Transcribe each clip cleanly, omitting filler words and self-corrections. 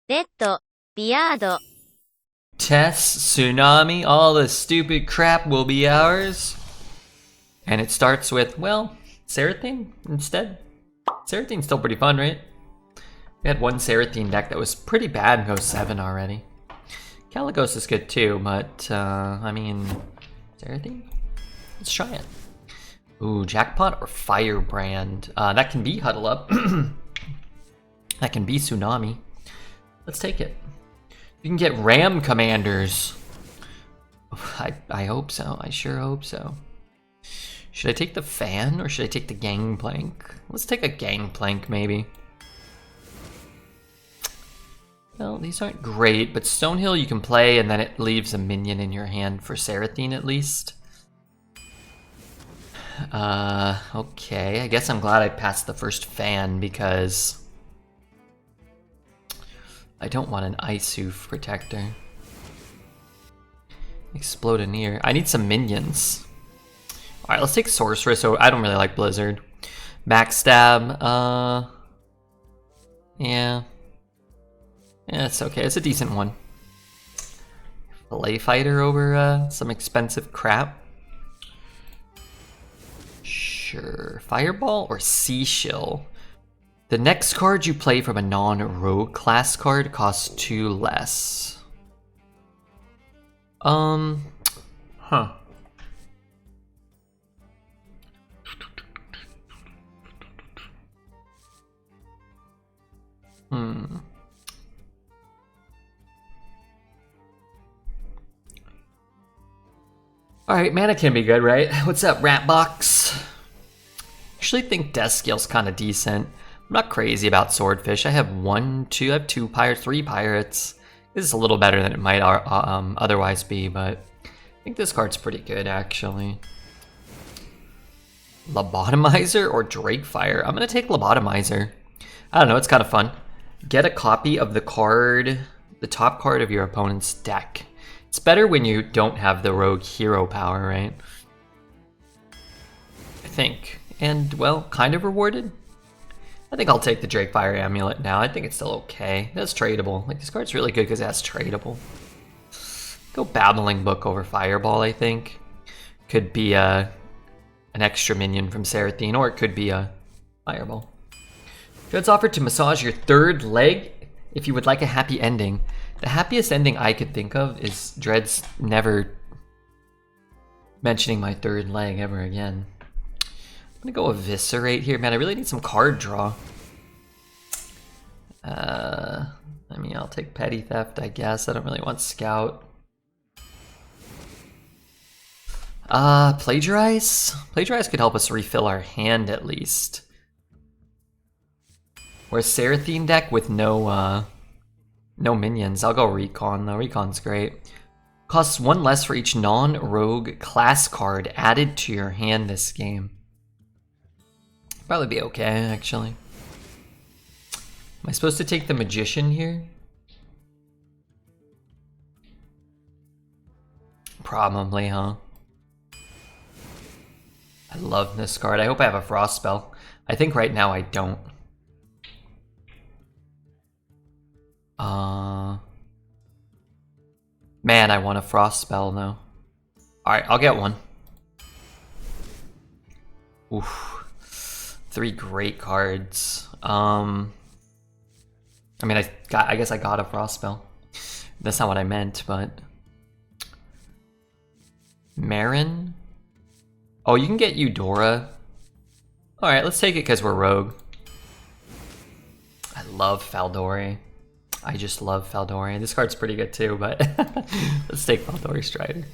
Redbeard. Test, Tsunami, all the stupid crap will be ours. And it starts with, well, Cera'thine instead. Cerathine's still pretty fun, right? We had one Cera'thine deck that was pretty bad in Go 7 already. Caligos is good too, but, I mean, Cera'thine? Let's try it. Ooh, Jackpot or Firebrand. That can be Huddle Up. That can be Tsunami. Let's take it. You can get Ram Commanders. I hope so. I sure hope so. Should I take the Fan or should I take the Gangplank? Let's take a Gangplank maybe. Well, these aren't great, but Stonehill you can play and then it leaves a minion in your hand for Cera'thine at least. Okay, I guess I'm glad I passed the first Fan because I don't want an Isoof protector. Explodoneer. I need some minions. Alright, let's take Sorceress. So I don't really like Blizzard. Backstab. Yeah. Yeah, it's okay. It's a decent one. Fillet Fighter over some expensive crap. Sure. Fireball or Seashill? The next card you play from a non-rogue class card costs 2 less. Huh. Alright, mana can be good, right? What's up, Ratbox? Actually think Death Scale's kind of decent. I'm not crazy about Swordfish. I have I have 2 pirates, 3 pirates. This is a little better than it might otherwise be, but I think this card's pretty good, actually. Lobotomizer or Drakefire? I'm gonna take Lobotomizer. I don't know, it's kind of fun. Get a copy of the card, the top card of your opponent's deck. It's better when you don't have the rogue hero power, right? I think. And, well, kind of rewarded. I think I'll take the Drakefire Amulet now. I think it's still okay. That's tradable. Like, this card's really good because that's tradable. Go Babbling Book over Fireball, I think. Could be an extra minion from Cera'thine, or it could be a Fireball. Dread's offered to massage your third leg if you would like a happy ending. The happiest ending I could think of is Dread's never mentioning my third leg ever again. I'm gonna go Eviscerate here. Man, I really need some card draw. I mean, I'll take Petty Theft, I guess. I don't really want Scout. Plagiarize? Plagiarize could help us refill our hand at least. Or a Cera'thine deck with no minions. I'll go Recon though. Recon's great. Costs 1 less for each non-rogue class card added to your hand this game. Probably be okay, actually. Am I supposed to take the Magician here? Probably, huh? I love this card. I hope I have a Frost Spell. I think right now I don't. Man, I want a Frost Spell though. Alright, I'll get one. Oof. 3 great cards. I mean, I guess I got a Frost Spell. That's not what I meant, but... Marin? Oh, you can get Eudora. Alright, let's take it because we're rogue. I love Faldori. I just love Faldori. This card's pretty good too, but let's take Faldori Strider.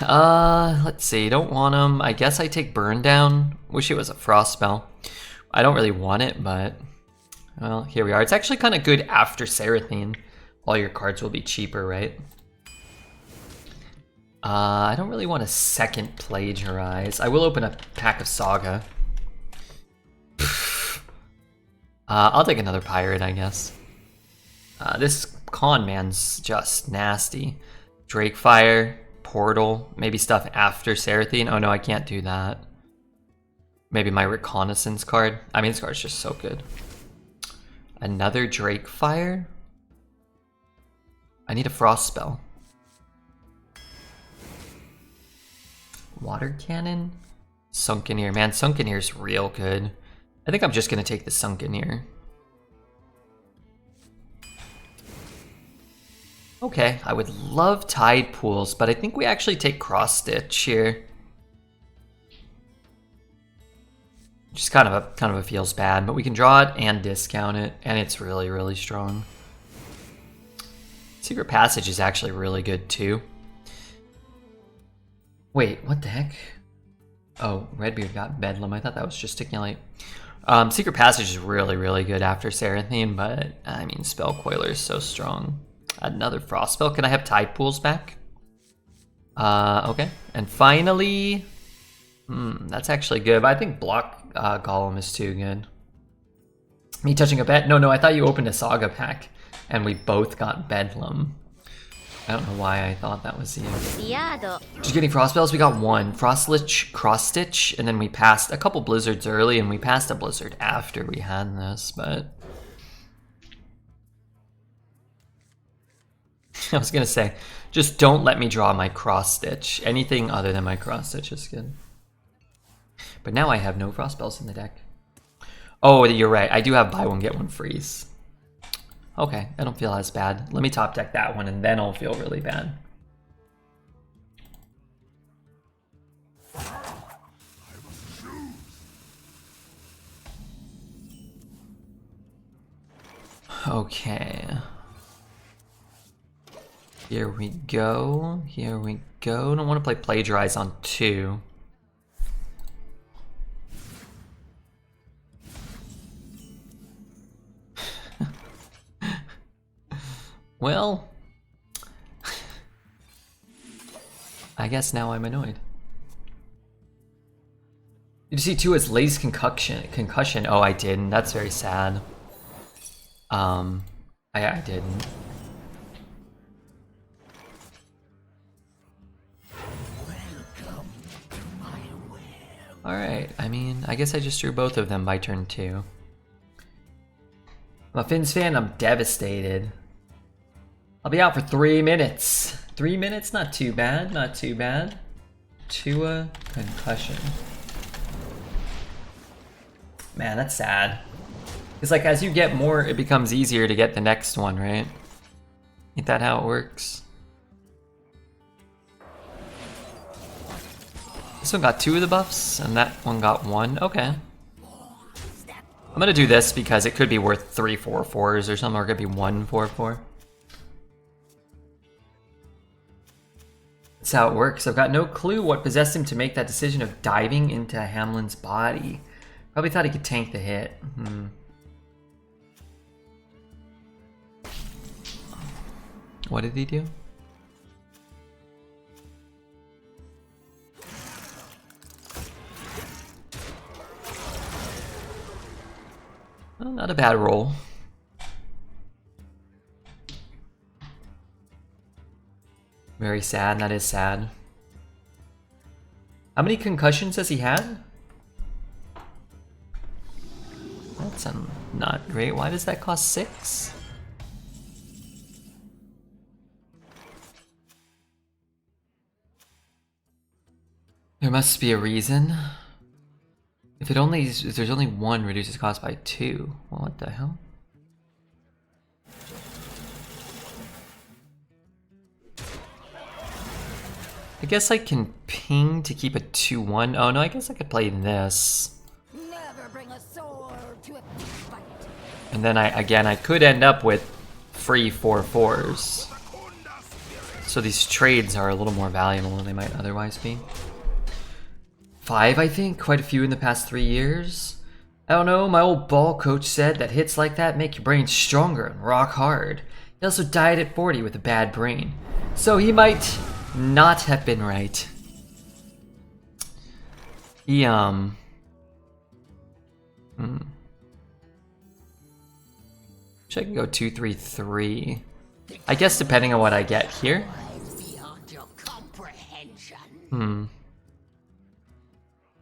Let's see. Don't want him. I guess I take Burn Down. Wish it was a Frost Spell. I don't really want it, but well, here we are. It's actually kind of good after Cera'thine. All your cards will be cheaper, right? I don't really want a second Plagiarize. I will open a pack of Saga. I'll take another Pirate, I guess. This Con Man's just nasty. Drakefire, Portal, maybe stuff after Cera'thine. Oh no, I can't do that. Maybe my Reconnaissance card. I mean, this card's just so good. Another Drake Fire? I need a Frost spell. Water Cannon? Sunkeneer. Man, Sunkeneer's real good. I think I'm just gonna take the Sunkeneer. Okay, I would love Tide Pools, but I think we actually take Cross Stitch here. Just kind of a feels bad, but we can draw it and discount it, and it's really, really strong. Secret Passage is actually really good too. Wait, what the heck? Oh, Redbeard got Bedlam. I thought that was Gesticulate. Secret Passage is really, really good after Cera'thine, but I mean, Spell Coiler is so strong. Another Frost spell. Can I have Tide Pools back? Okay. And finally, that's actually good, but I think Block Golem is too good. Me touching a bet? No, I thought you opened a Saga pack, and we both got Bedlam. I don't know why I thought that was you. Just getting Frost spells, we got one. Frostlich, Cross Stitch, and then we passed a couple Blizzards early, and we passed a Blizzard after we had this, but... I was gonna say, just don't let me draw my Cross Stitch. Anything other than my Cross Stitch is good. But now I have no Frost spells in the deck. Oh, you're right. I do have buy one, get one freeze. Okay, I don't feel as bad. Let me top deck that one and then I'll feel really bad. Okay. Here we go. Here we go. Don't want to play Plagiarize on 2. Well, I guess now I'm annoyed. Did you see 2 as Lace Concussion? Oh, I didn't. That's very sad. I didn't. Alright, I mean, I guess I just drew both of them by turn 2. I'm a Finns fan, I'm devastated. I'll be out for 3 minutes. 3 minutes? Not too bad, not too bad. Tua concussion. Man, that's sad. It's like as you get more, it becomes easier to get the next one, right? Ain't that how it works? This one got 2 of the buffs, and that one got 1. Okay. I'm gonna do this because it could be worth 3 4/4s or something, or it could be 1 4/4. That's how it works. I've got no clue what possessed him to make that decision of diving into Hamlin's body. Probably thought he could tank the hit. What did he do? Well, not a bad roll. Very sad, that is sad. How many concussions has he had? That's not great. Why does that cost 6? There must be a reason. If there's only 1, reduces cost by 2. Well, what the hell? I guess I can ping to keep a 2/1. Oh no, I guess I could play this. Never bring a sword to a fight. And then I could end up with free 4/4s. So these trades are a little more valuable than they might otherwise be. 5, I think, quite a few in the past 3 years. I don't know, my old ball coach said that hits like that make your brain stronger and rock hard. He also died at 40 with a bad brain. So he might not have been right. He, Should I can go 2 3 3. I guess depending on what I get here.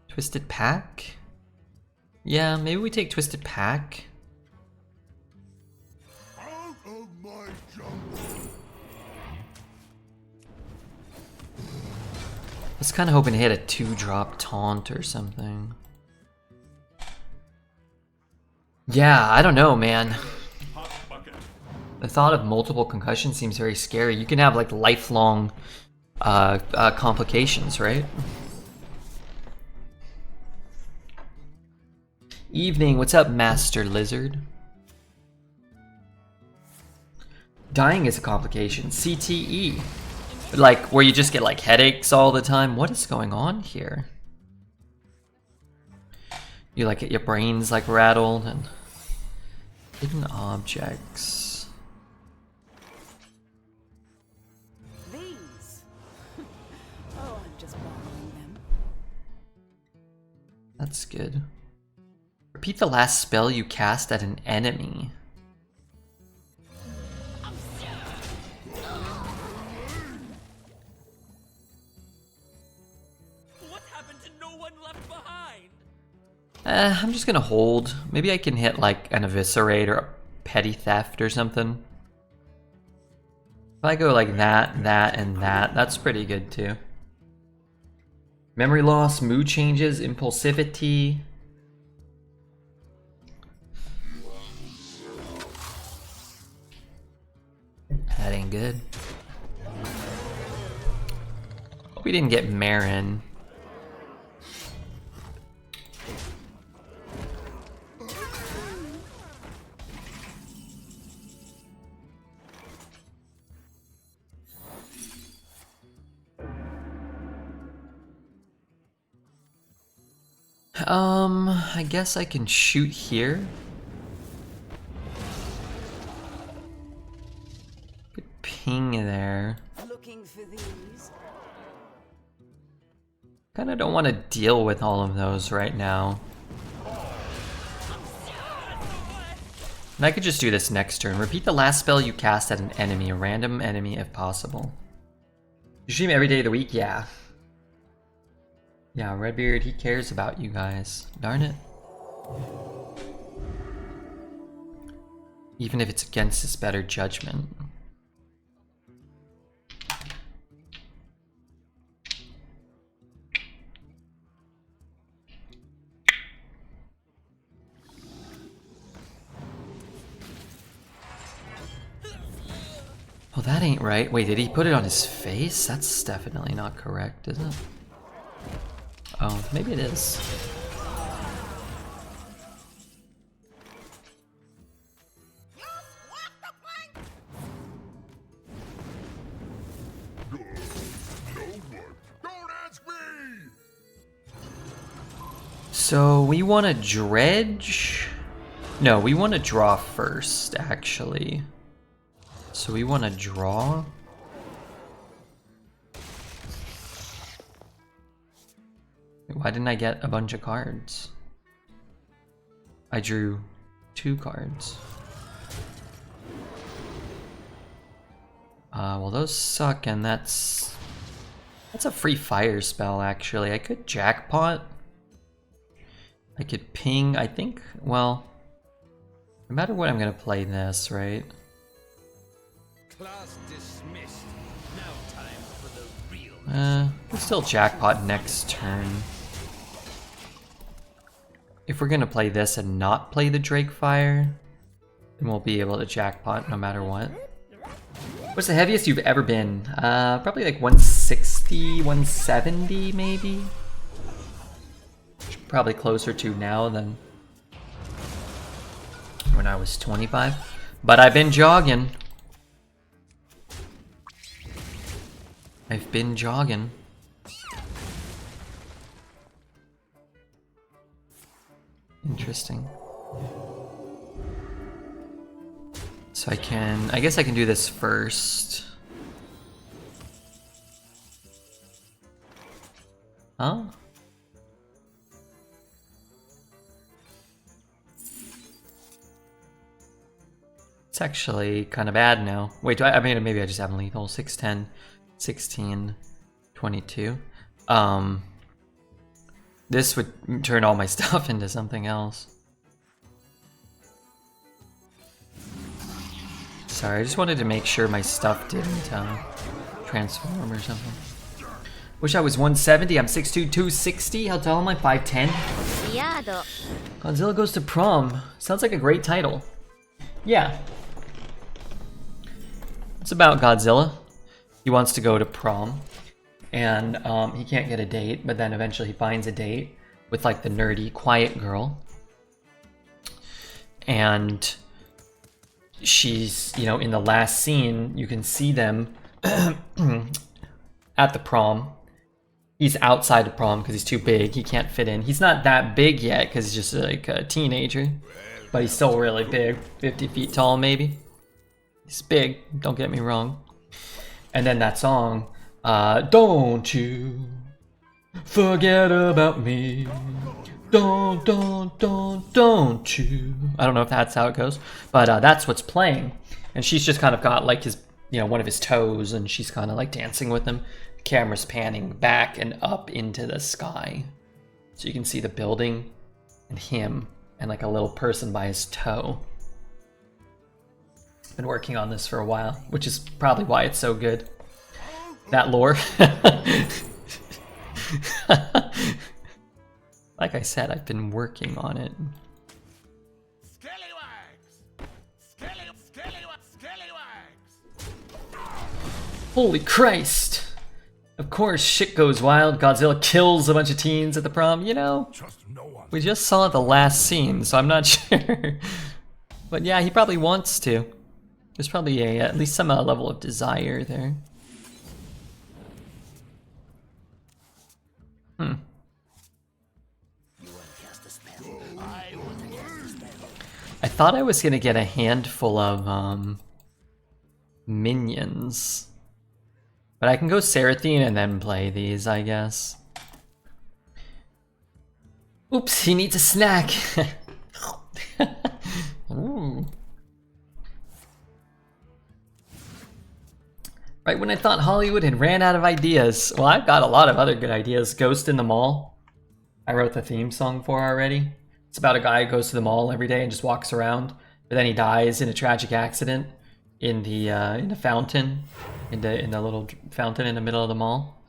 Twisted Pack? Yeah, maybe we take Twisted Pack. I was kind of hoping to hit a 2-drop taunt or something. Yeah, I don't know, man. The thought of multiple concussions seems very scary. You can have like lifelong complications, right? Evening, what's up, Master Lizard? Dying is a complication. CTE. Like, where you just get like headaches all the time. What is going on here? You like get your brains like rattled and hidden objects. These. Oh, I'm just borrowing them. That's good. Repeat the last spell you cast at an enemy. What happened to no one left behind? I'm just gonna hold. Maybe I can hit like an Eviscerate or a Petty Theft or something. If I go like that, that, and that, that's pretty good too. Memory loss, mood changes, impulsivity. That ain't good. Hope we didn't get Marin. I guess I can shoot here. Good ping there. Looking for these. Kinda don't want to deal with all of those right now. And I could just do this next turn. Repeat the last spell you cast at an enemy, a random enemy if possible. You stream every day of the week? Yeah. Yeah, Redbeard, he cares about you guys. Darn it. Even if it's against his better judgment. Oh, that ain't right. Wait, did he put it on his face? That's definitely not correct, is it? Oh, maybe it is. So we want to dredge? No, we want to draw first, actually. So we want to draw. Why didn't I get a bunch of cards? I drew 2 cards. Well, those suck, and that's a free fire spell, actually. I could jackpot. I could ping, I think, well, no matter what, I'm gonna play this, right? Class dismissed. Now time for the real. We'll still jackpot next turn. If we're gonna play this and not play the Drake Fire, then we'll be able to jackpot no matter what. What's the heaviest you've ever been? Probably like 160, 170 maybe? Probably closer to now than when I was 25. But I've been jogging. I've been jogging. Interesting. So I guess I can do this first. Huh? It's actually kind of bad now. Wait, I mean, maybe I just have lethal. 6, 10, 16, 22. This would turn all my stuff into something else. Sorry, I just wanted to make sure my stuff didn't transform or something. Wish I was 170. I'm 6'2", 260. How tall am I? 5'10". Godzilla Goes to Prom. Sounds like a great title. Yeah. It's about Godzilla. He wants to go to prom. And he can't get a date, but then eventually he finds a date with like the nerdy, quiet girl. And she's, you know, in the last scene, you can see them at the prom. He's outside the prom because he's too big. He can't fit in. He's not that big yet because he's just like a teenager. But he's still really big. 50 feet tall, maybe. He's big, don't get me wrong. And then that song, don't you forget about me. Don't you. I don't know if that's how it goes. But that's what's playing. And she's just kind of got like his, you know, one of his toes. And she's kind of like dancing with him. Camera's panning back and up into the sky. So you can see the building and him and like a little person by his toe. Been working on this for a while, which is probably why it's so good. That lore. Like I said, I've been working on it. Holy Christ! Of course, shit goes wild. Godzilla kills a bunch of teens at the prom. You know, we just saw the last scene, so I'm not sure. But yeah, he probably wants to. There's probably at least some level of desire there. I thought I was gonna get a handful of minions. But I can go Cera'thine and then play these, I guess. Oops, he needs a snack. Ooh. Right when I thought Hollywood had ran out of ideas. Well, I've got a lot of other good ideas. Ghost in the Mall. I wrote the theme song for already. It's about a guy who goes to the mall every day and just walks around, but then he dies in a tragic accident in the fountain, in the little fountain in the middle of the mall.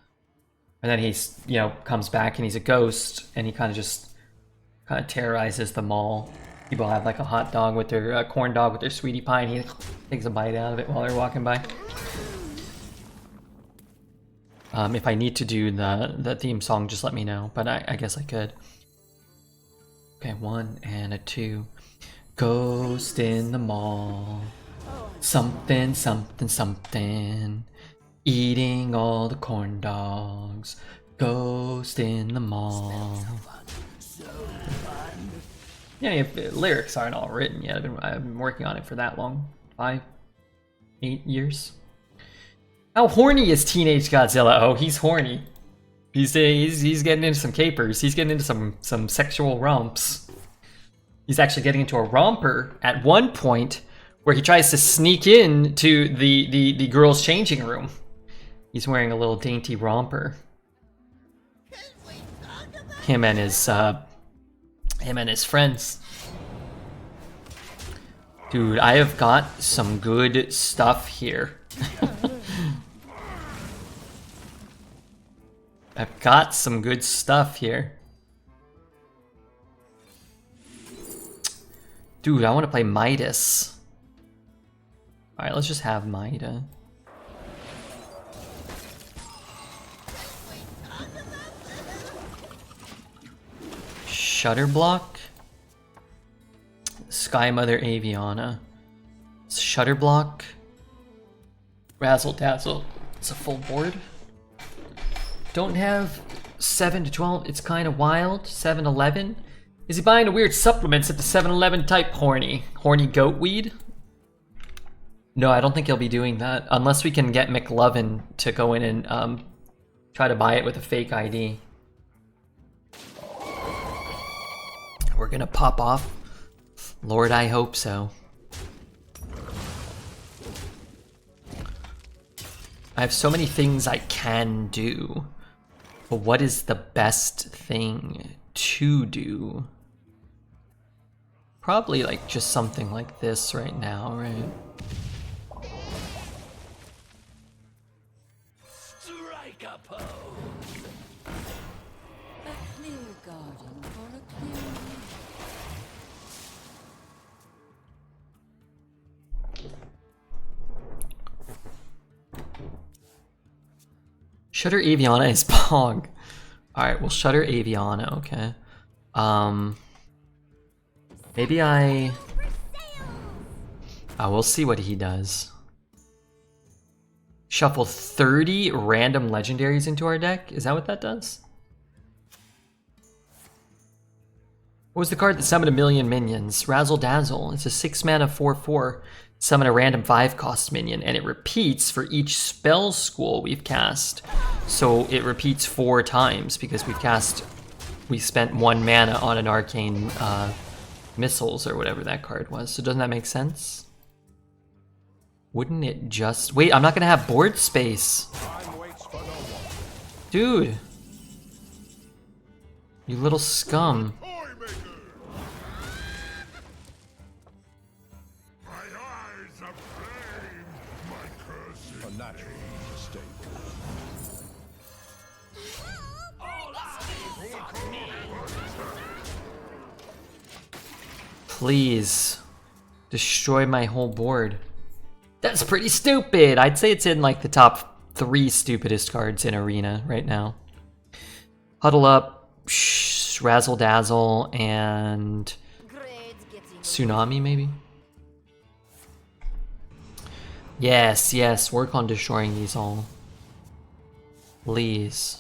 And then he's, you know, comes back and he's a ghost, and he kind of terrorizes the mall. People have like a hot dog with their corn dog with their sweetie pie, and he takes a bite out of it while they're walking by. If I need to do the theme song, just let me know, but I guess I could. Okay, 1 and a 2. Ghost in the mall. Something, something, something. Eating all the corn dogs. Ghost in the mall. Yeah, if the lyrics aren't all written yet. I've been working on it for that long. 5, 8 years. How horny is Teenage Godzilla? Oh, he's horny. He's getting into some capers. He's getting into some sexual romps. He's actually getting into a romper at one point where he tries to sneak in to the girls' changing room. He's wearing a little dainty romper. Him and his friends. Dude, I have got some good stuff here. I've got some good stuff here. Dude, I want to play Midas. Alright, let's just have Mida. Shutterblock. Sky Mother Aviana. Shutterblock. Razzle Dazzle. It's a full board. Don't have 7 to 12. It's kind of wild. 7-11. Is he buying the weird supplements at the 7-Eleven type horny? Horny goat weed? No, I don't think he'll be doing that. Unless we can get McLovin to go in and try to buy it with a fake ID. We're gonna pop off. Lord, I hope so. I have so many things I can do. But what is the best thing to do? Probably like just something like this right now, right? suppose. A clear garden for a clear view. Shutter Aviana is Pog. Alright, we'll Shutter Aviana, okay. Maybe we'll see what he does. Shuffle 30 random legendaries into our deck? Is that what that does? What was the card that summoned 1,000,000 minions? Razzle Dazzle. It's a 6 mana 4/4. Summon a random 5-cost minion, and it repeats for each spell school we've cast. So it repeats 4 times because we spent 1 mana on an arcane missiles or whatever that card was. So doesn't that make sense? Wouldn't it just... Wait, I'm not gonna have board space. Dude. You little scum. Please. Destroy my whole board. That's pretty stupid! I'd say it's in like the top 3 stupidest cards in Arena right now. Huddle Up, Razzle Dazzle, and Tsunami maybe? Yes, yes, work on destroying these all. Please.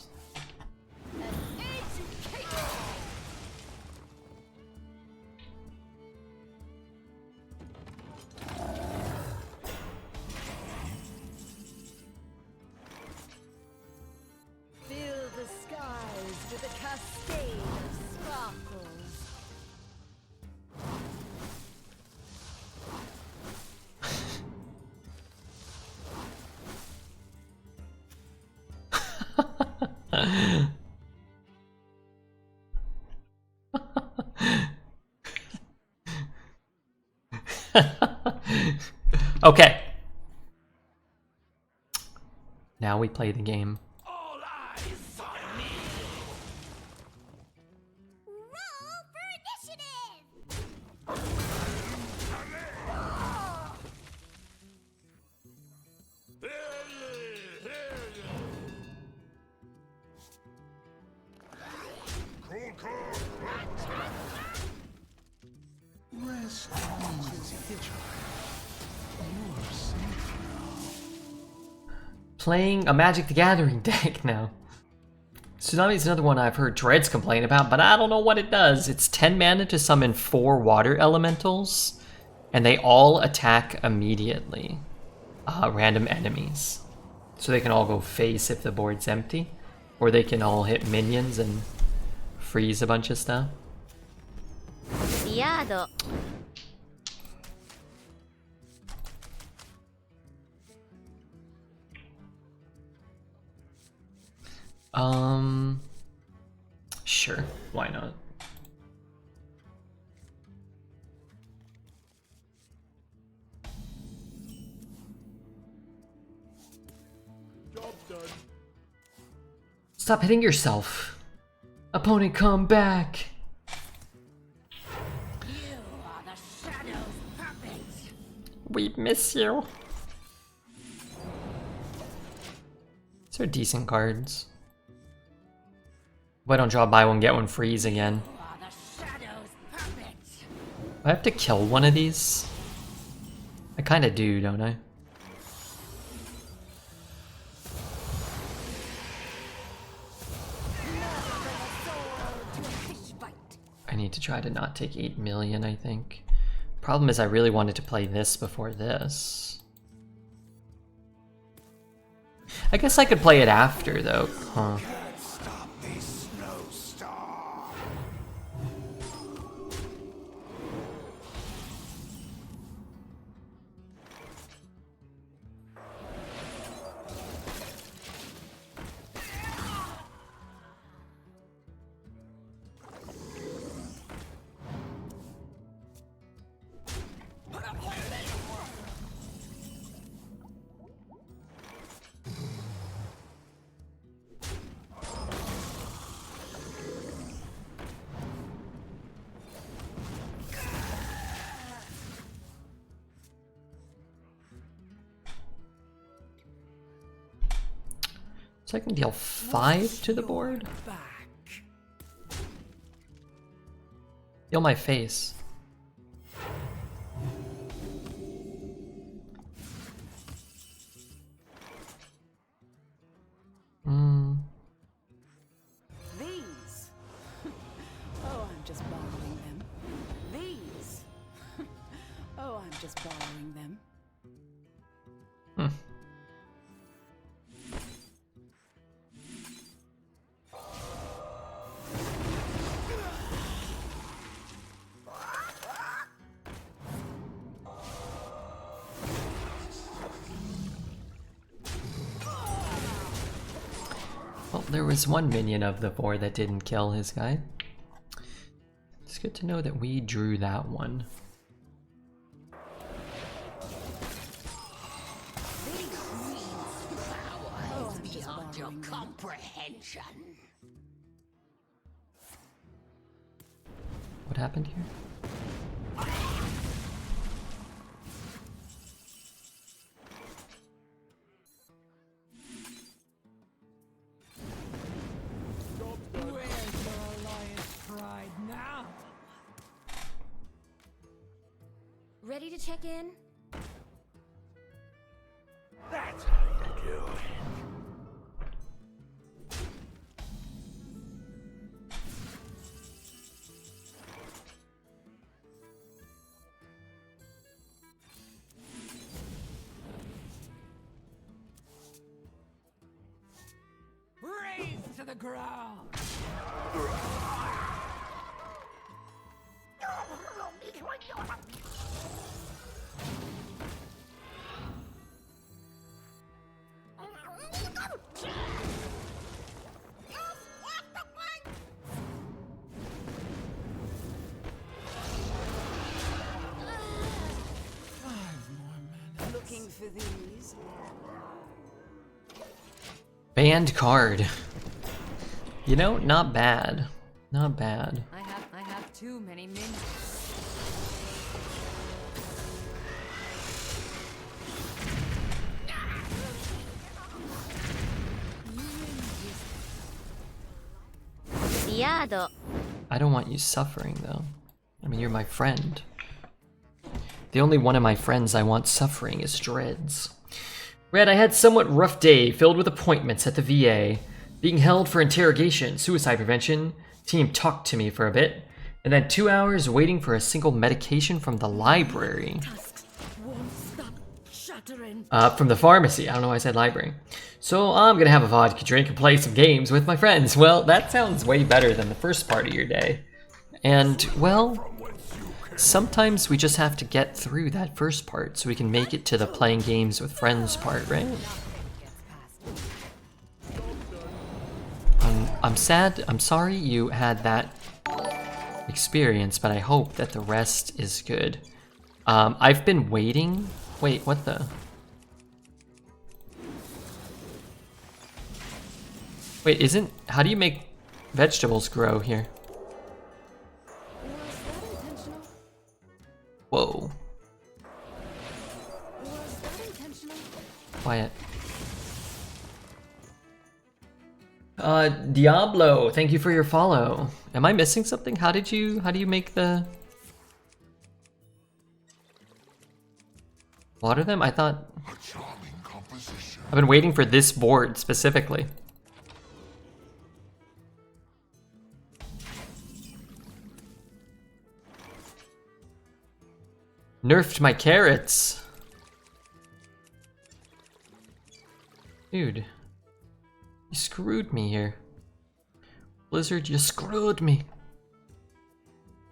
Okay. Now we play the game. All eyes on me. Roll for initiative! Playing a Magic the Gathering deck now. Tsunami is another one I've heard Dreads complain about, but I don't know what it does. It's 10 mana to summon 4 water elementals, and they all attack immediately. Random enemies. So they can all go face if the board's empty, or they can all hit minions and freeze a bunch of stuff. Riado. Sure, why not? Job done. Stop hitting yourself. Opponent, come back. You are the shadow's puppet. We miss you. These are decent cards. If I don't draw buy one, get one freeze again. You are the shadow's puppet. Do I have to kill one of these? I kinda do, don't I? I need to try to not take 8 million, I think. Problem is I really wanted to play this before this. I guess I could play it after, though. Huh. So I can deal 5 to the board? Heal my face. These. Oh, I'm just borrowing them. These. Oh, I'm just borrowing them. Well, there was one minion of the 4 that didn't kill his guy. It's good to know that we drew that one. Beyond your comprehension. What happened here? Where's your alliance pride now? Ready to check in? That's how you do it. Raise to the ground. Looking for these. Banned card. You know, not bad. Not bad. I have too many minions. I don't want you suffering, though. I mean, you're my friend. The only one of my friends I want suffering is Dreads. Red, I had somewhat rough day filled with appointments at the VA, being held for interrogation, suicide prevention, team talked to me for a bit, and then 2 hours waiting for a single medication from the library. From the pharmacy. I don't know why I said library. So I'm gonna have a vodka drink and play some games with my friends. Well, that sounds way better than the first part of your day. And, well, sometimes we just have to get through that first part so we can make it to the playing games with friends part, right? I'm sad. I'm sorry you had that experience, but I hope that the rest is good. I've been waiting. Wait, what the? Wait, isn't... How do you make vegetables grow here? Whoa. Quiet. Diablo, thank you for your follow. Am I missing something? How do you make the... Water them? I thought... I've been waiting for this board specifically. Nerfed my carrots. Dude. You screwed me here. Blizzard, you screwed me.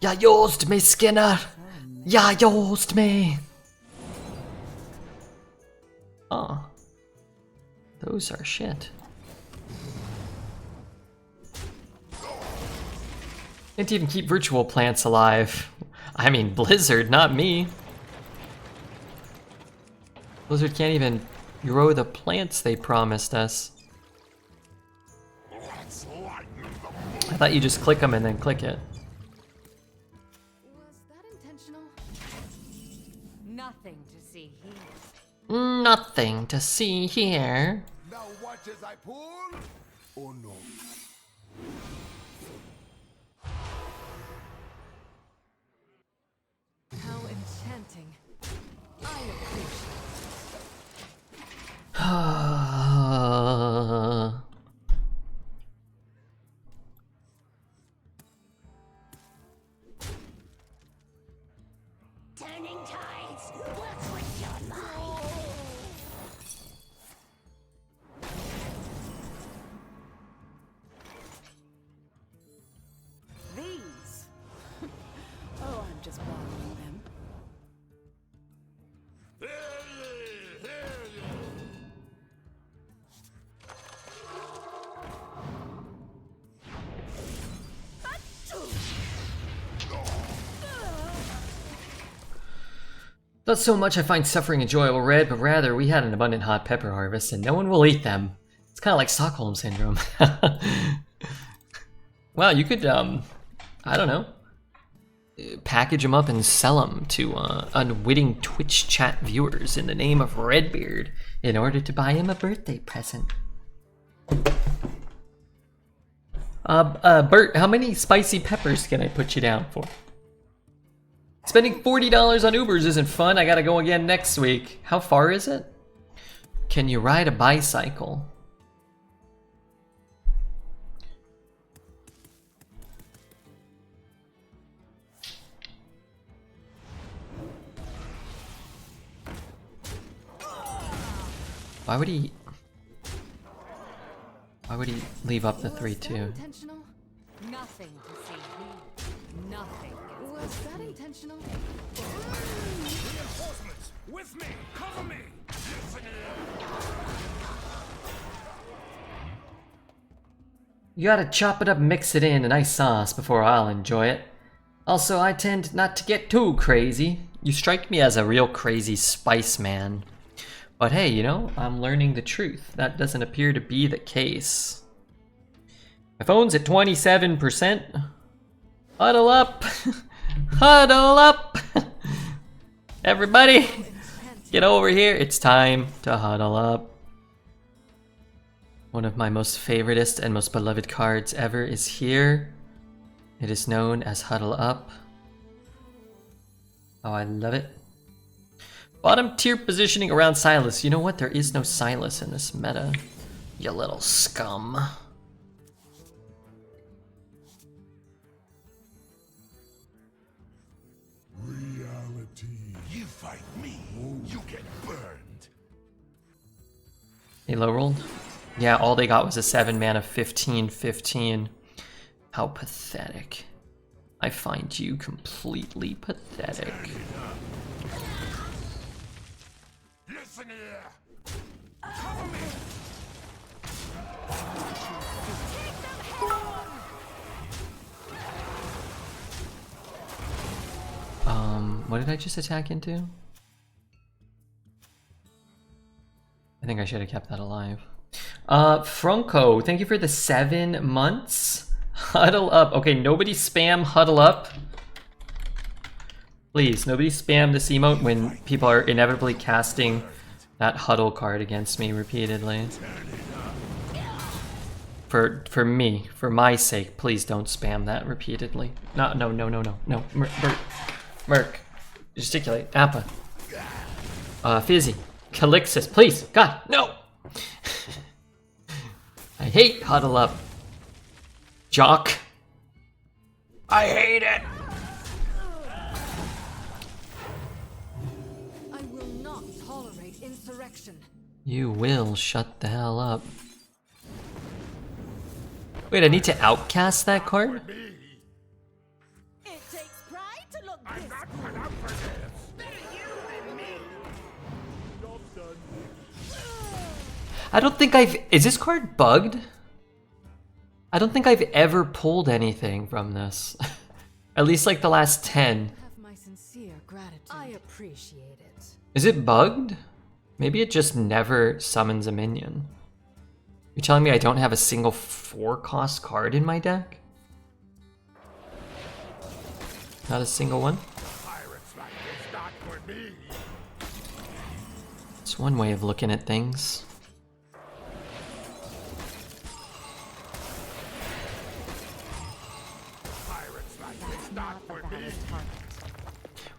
Ya used me, Skinner. Ya used me. Oh. Those are shit. Can't even keep virtual plants alive. I mean, Blizzard, not me. Blizzard can't even grow the plants they promised us. I thought you just click them and then click it. Was that intentional? Nothing to see here. Nothing to see here. Now what much as I pull, or no? How enchanting. I appreciate Turning tides will twist your mind. these. Oh, I'm just borrowing them. Not so much I find suffering enjoyable, Red, but rather we had an abundant hot pepper harvest and no one will eat them. It's kind of like Stockholm Syndrome. Well, you could, I don't know, package them up and sell them to unwitting Twitch chat viewers in the name of Redbeard in order to buy him a birthday present. Bert, how many spicy peppers can I put you down for? Spending $40 on Ubers isn't fun. I gotta go again next week. How far is it? Can you ride a bicycle? Why would he leave up the 3-2? Intentional? Nothing to see here. Nothing. Was that intentional? Reinforcements! With me! Cover me! You gotta chop it up and mix it in a nice sauce before I'll enjoy it. Also, I tend not to get too crazy. You strike me as a real crazy spice man. But hey, you know, I'm learning the truth. That doesn't appear to be the case. My phone's at 27%. Huddle up! Huddle up! Everybody, get over here. It's time to huddle up. One of my most favoritist and most beloved cards ever is here. It is known as Huddle Up. Oh, I love it. Bottom tier positioning around Silas. You know what? There is no Silas in this meta. You little scum. Reality. You fight me, you get burned. They low rolled? Yeah, all they got was a 7 mana 15/15. How pathetic. I find you completely pathetic. Listen here! Cover me! What did I just attack into? I think I should have kept that alive. Franco, thank you for the 7 months. Huddle up. Okay, nobody spam huddle up. Please, nobody spam this emote when people are inevitably casting that huddle card against me repeatedly. For me, for my sake, please don't spam that repeatedly. No, Merc. Gesticulate. Appa. Fizzy. Calixis. Please. God, no! I hate huddle up. Jock. I hate it! I will not tolerate insurrection. You will shut the hell up. Wait, I need to outcast that card? It takes pride to look I'm this not good. put up for this! Better you than me! Job's done. I don't think I've... Is this card bugged? I don't think I've ever pulled anything from this. At least like the last 10. Have my sincere gratitude. I appreciate it. Is it bugged? Maybe it just never summons a minion. You're telling me I don't have a single 4-cost card in my deck? Not a single one? Pirates like this, not for me! It's one way of looking at things.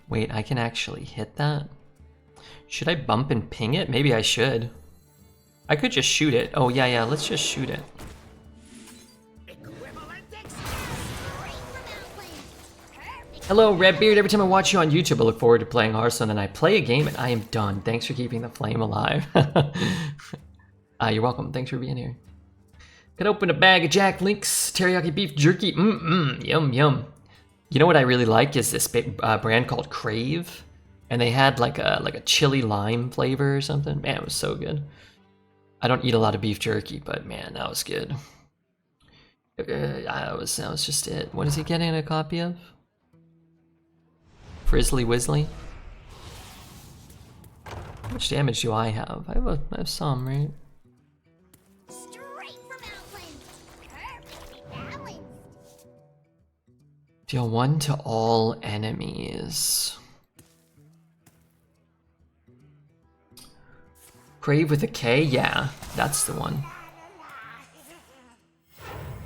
Wait, I can actually hit that? Should I bump and ping it? Maybe I should. I could just shoot it. Oh, yeah, let's just shoot it. Hello, Redbeard. Every time I watch you on YouTube, I look forward to playing Hearthstone, and I play a game, and I am done. Thanks for keeping the flame alive. You're welcome. Thanks for being here. Could open a bag of Jack Link's teriyaki beef jerky. Yum, yum. You know what I really like is this brand called Crave, and they had like a chili lime flavor or something. Man, it was so good. I don't eat a lot of beef jerky, but man, that was good. That was just it. What is he getting a copy of? Frizzly Wizzly. How much damage do I have? I have some, right? Straight from Outland. Perfectly balanced. Deal 1 to all enemies. Crave with a K? Yeah, that's the one.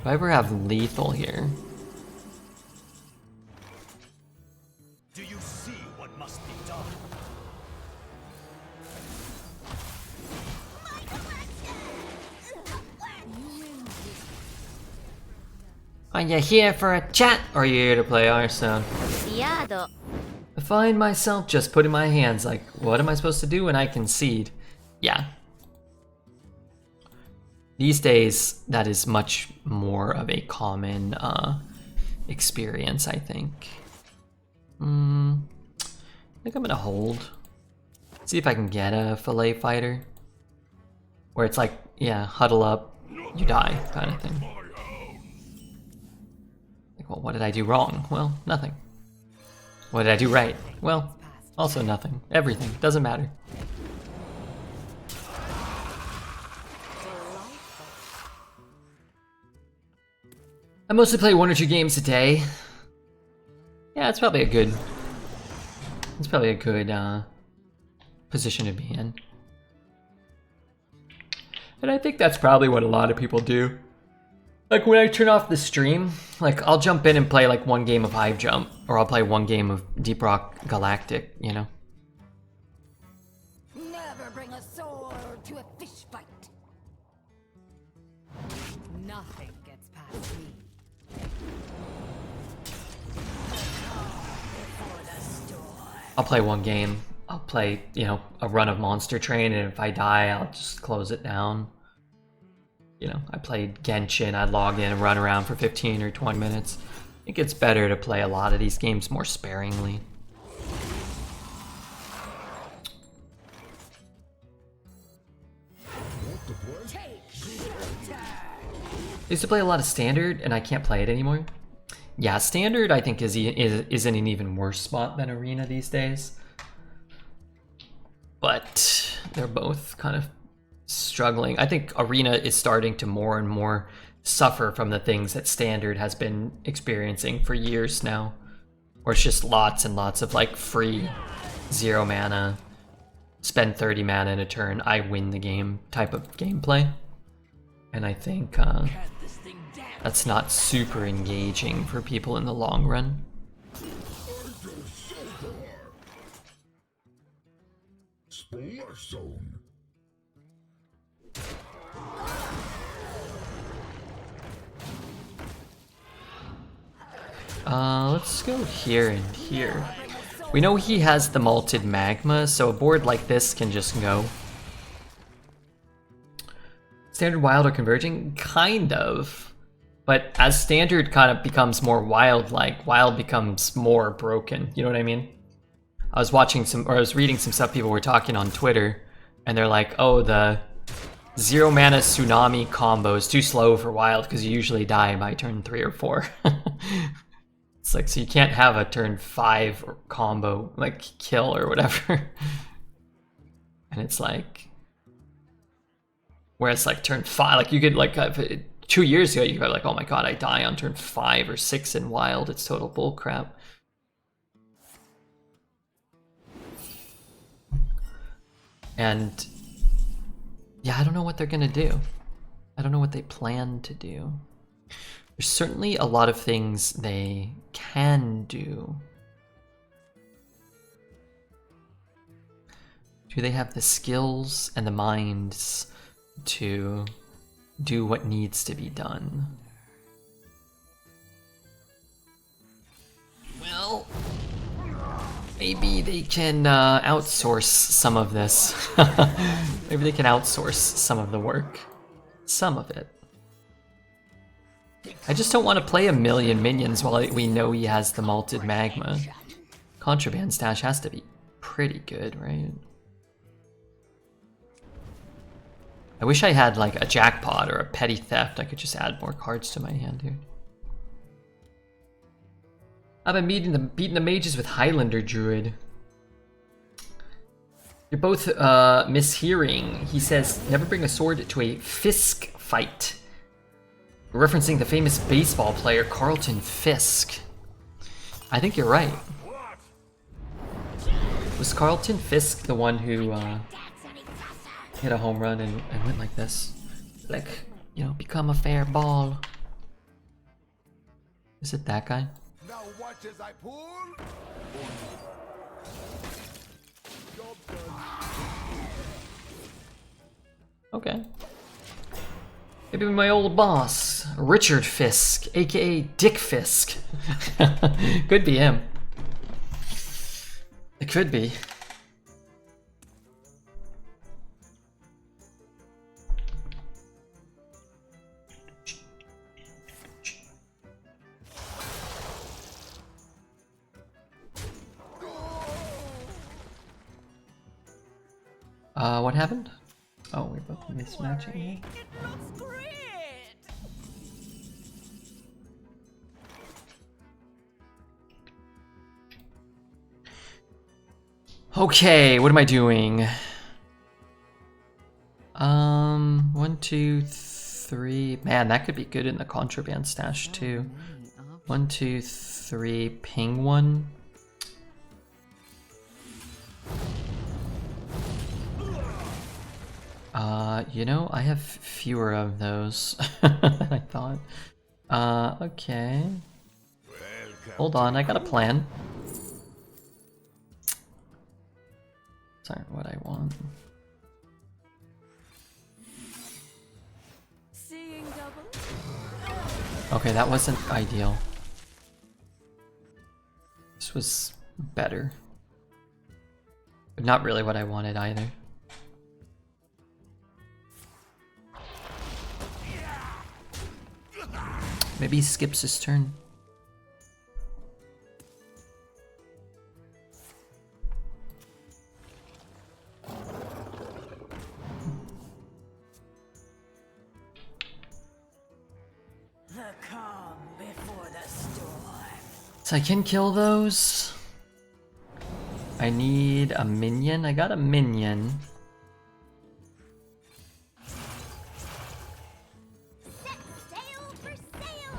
Do I ever have lethal here? Do you see what must be done? Are you here for a chat, or are you here to play Hearthstone? Fiado. I find myself just putting my hands like, what am I supposed to do when I concede? Yeah. These days, that is much more of a common experience, I think. I think I'm gonna hold. See if I can get a fillet fighter. Where it's like, yeah, huddle up, you die, kind of thing. Like, well, what did I do wrong? Well, nothing. What did I do right? Well, also nothing. Everything. Doesn't matter. I mostly play 1 or 2 games a day. Yeah, it's probably a good... It's probably a good position to be in. And I think that's probably what a lot of people do. Like when I turn off the stream, like I'll jump in and play like 1 game of Hive Jump, or I'll play 1 game of Deep Rock Galactic, you know? Never bring a sword to a fish fight. Nothing gets past me. I'll play 1 game. I'll play, you know, a run of Monster Train, and if I die, I'll just close it down. You know, I played Genshin, I'd log in and run around for 15 or 20 minutes. I think it's better to play a lot of these games more sparingly. I used to play a lot of Standard, and I can't play it anymore. Yeah, Standard I think is in an even worse spot than Arena these days. But they're both kind of struggling. I think Arena is starting to more and more suffer from the things that Standard has been experiencing for years now. Where it's just lots and lots of like free 0 mana, spend 30 mana in a turn, I win the game type of gameplay. And I think that's not super engaging for people in the long run. Splash Zone. Let's go here and here. We know he has the malted magma, so a board like this can just go. Standard wild or converging? Kind of. But as Standard kind of becomes more wild-like, wild becomes more broken. You know what I mean? I was watching some, or I was reading some stuff people were talking on Twitter, and they're like, oh, the 0 mana tsunami combo is too slow for wild because you usually die by turn 3 or 4. It's like, so you can't have a turn 5 combo, like kill or whatever. And it's like, whereas like turn 5, like you could like, 2 years ago, you could be like, oh my god, I die on turn 5 or 6 in wild. It's total bullcrap. And yeah, I don't know what they're gonna do. I don't know what they plan to do. There's certainly a lot of things they can do. Do they have the skills and the minds to do what needs to be done? Well, maybe they can outsource some of this. Maybe they can outsource some of the work. Some of it. I just don't want to play a million minions while we know he has the malted magma. Contraband stash has to be pretty good, right? I wish I had like a jackpot or a petty theft. I could just add more cards to my hand here. I've been beating the mages with Highlander Druid. You're both mishearing. He says, never bring a sword to a Fisk fight. Referencing the famous baseball player Carlton Fisk. I think you're right. Was Carlton Fisk the one who hit a home run and went like this? Like, you know, become a fair ball. Is it that guy? Now watch as I pull. Job done. Okay. Maybe my old boss, Richard Fisk, aka Dick Fisk. Could be him. It could be. What happened? Oh, we're both mismatching. It looks great! Okay, what am I doing? 1, 2, 3. Man, that could be good in the contraband stash too. 1, 2, 3. Ping 1. You know, I have fewer of those than I thought. Okay. Hold on, I got a plan. These aren't what I want. Seeing double? Okay, that wasn't ideal. This was better. But not really what I wanted either. Maybe he skips his turn. The calm before the storm. So I can kill those. I need a minion. I got a minion. Set sail for sails!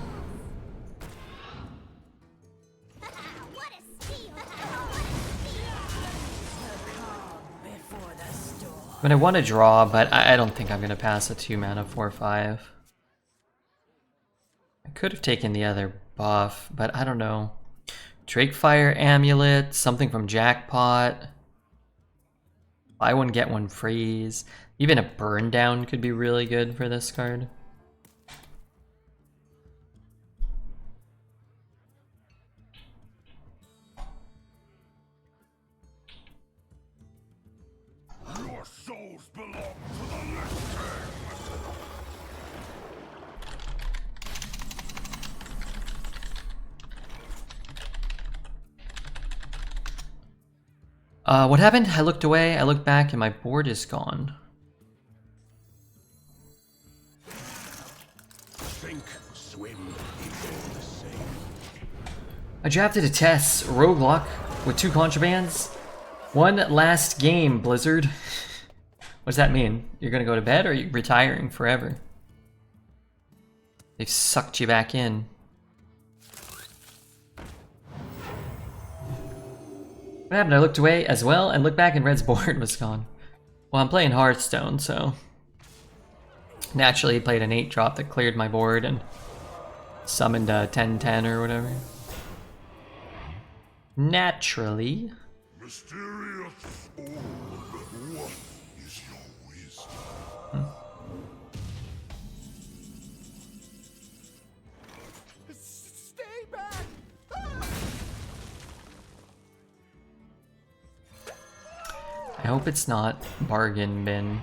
What a steal! What a steal! The calm before the storm. I mean, I want to draw, but I don't think I'm going to pass a 2 mana 4/5. I could have taken the other buff, but I don't know. Drakefire Amulet, something from Jackpot. Buy one, get one freeze. Even a burn down could be really good for this card. Your souls belong to the left hand. What happened? I looked away, I looked back, and my board is gone. Sink, swim, it's all the same. I drafted a Tess roguelock with 2 contrabands. One last game, Blizzard. What does that mean? You're gonna go to bed or are you retiring forever? They've sucked you back in. What happened? I looked away as well and looked back and Red's board was gone. Well, I'm playing Hearthstone, so naturally played an 8-drop that cleared my board and summoned a 10/10 or whatever. Naturally. Mysterious orb. What is your wisdom? Stay back! I hope it's not bargain bin.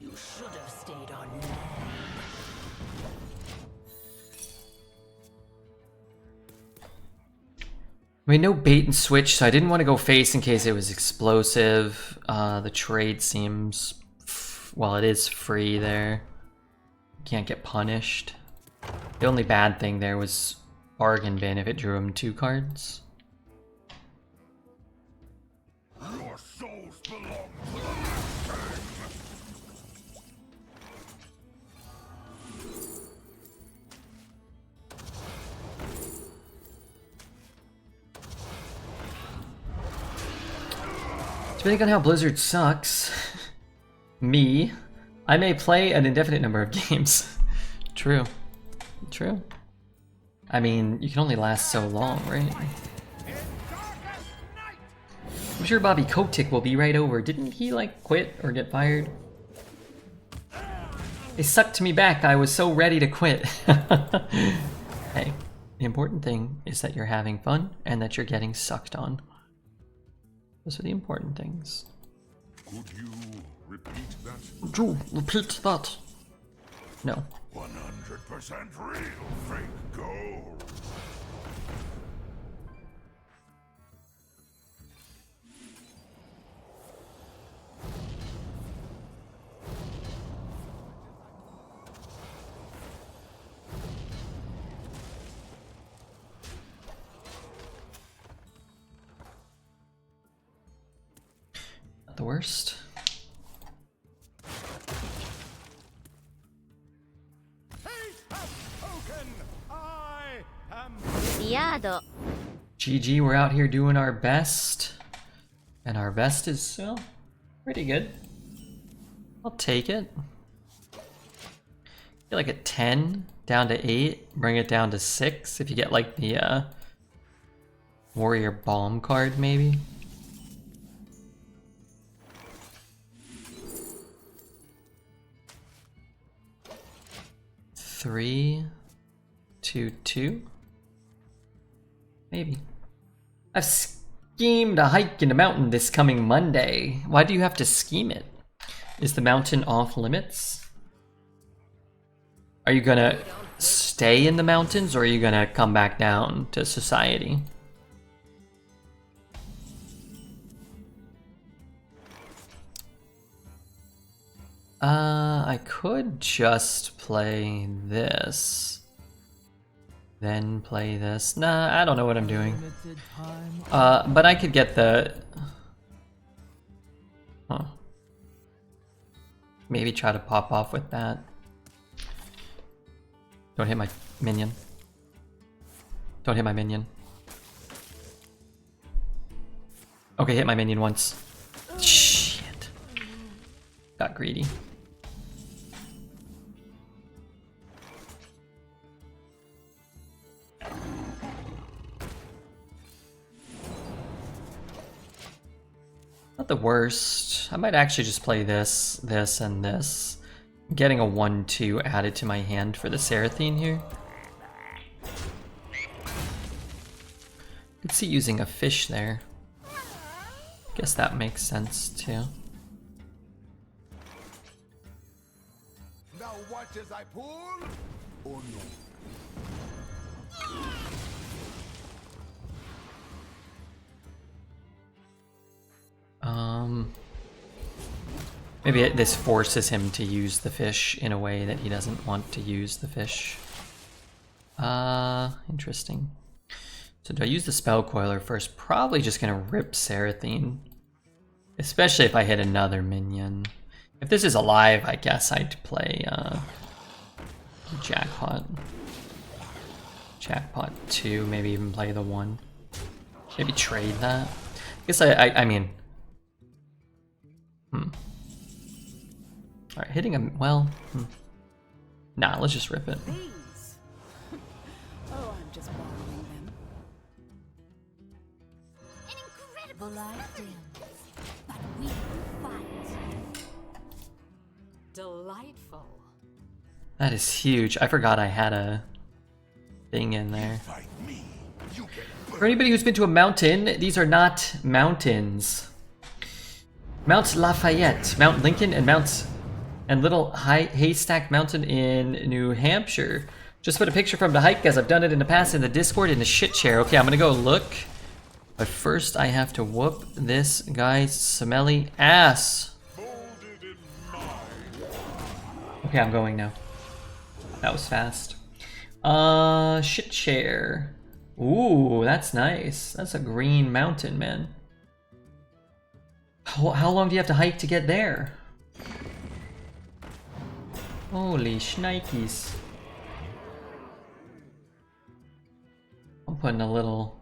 You should have stayed on land. I mean, no bait and switch, so I didn't want to go face in case it was explosive. The trade seems, well, it is free there. Can't get punished. The only bad thing there was bargain bin if it drew him 2 cards. Your souls belong to the Mustang. Depending on how Blizzard sucks, I may play an indefinite number of games. True. True. I mean, you can only last so long, right? I'm sure Bobby Kotick will be right over. Didn't he, like, quit or get fired? They sucked me back. I was so ready to quit. Hey, the important thing is that you're having fun and that you're getting sucked on. Those are the important things. Could you repeat that? Would you repeat that? No. 100% real fake gold. Not the worst. Yado. GG, we're out here doing our best. And our best is, well, pretty good. I'll take it. Get like a 10 down to 8, bring it down to 6 if you get like the Warrior Bomb card maybe. Three, 2, 2. Maybe. I've schemed a hike in the mountain this coming Monday. Why do you have to scheme it? Is the mountain off limits? Are you gonna stay in the mountains or are you gonna come back down to society? I could just play this. Then play this. Nah, I don't know what I'm doing. But I could get the... Huh. Maybe try to pop off with that. Don't hit my minion. Don't hit my minion. Okay, hit my minion once. Shit. Got greedy. Not the worst. I might actually just play this, this, and this. I'm getting a 1-2 added to my hand for the Cera'thine here. Could see using a fish there. Guess that makes sense too. Now watch as I pull. Oh no. Maybe this forces him to use the fish in a way that he doesn't want to use the fish. Interesting. So do I use the Spell Coiler first? Probably just gonna rip Cera'thine. Especially if I hit another minion. If this is alive, I guess I'd play Jackpot. Jackpot 2, maybe even play the 1. Maybe trade that. I guess I mean... Alright, hitting him, well... Nah, let's just rip it. These. Oh, I'm just borrowing them. An The light dims, but we fight. Delightful. That is huge. I forgot I had a thing in there. Fight me. You get For anybody who's been to a mountain, these are not mountains. Mount Lafayette, Mount Lincoln, and Little Haystack Mountain in New Hampshire. Just put a picture from the hike as I've done it in the past in the Discord in the shit chair. Okay, I'm gonna go look. But first I have to whoop this guy's smelly ass. folded in mine. Okay, I'm going now. That was fast. Shit chair. Ooh, that's nice. That's a green mountain, man. How long do you have to hike to get there? Holy shnikes. I'm putting a little...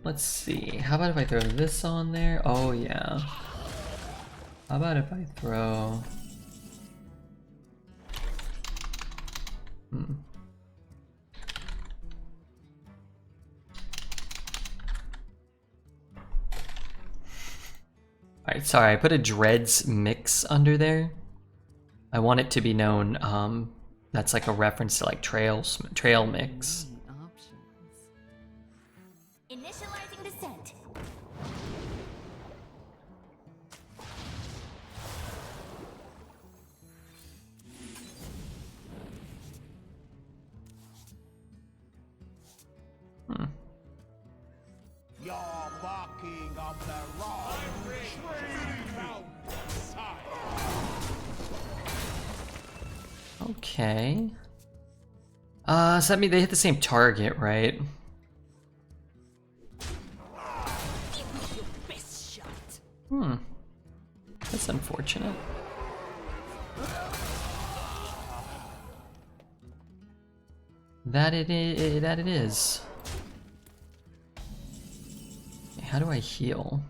Let's see. How about if I throw this on there? Oh, yeah. How about if I throw... Alright, sorry, I put a Dreads mix under there. I want it to be known, that's like a reference to like trail mix. Options. Initializing descent. You're barking up the wrong Okay. So that means they hit the same target, right? Your best shot. That's unfortunate. That it is. How do I heal?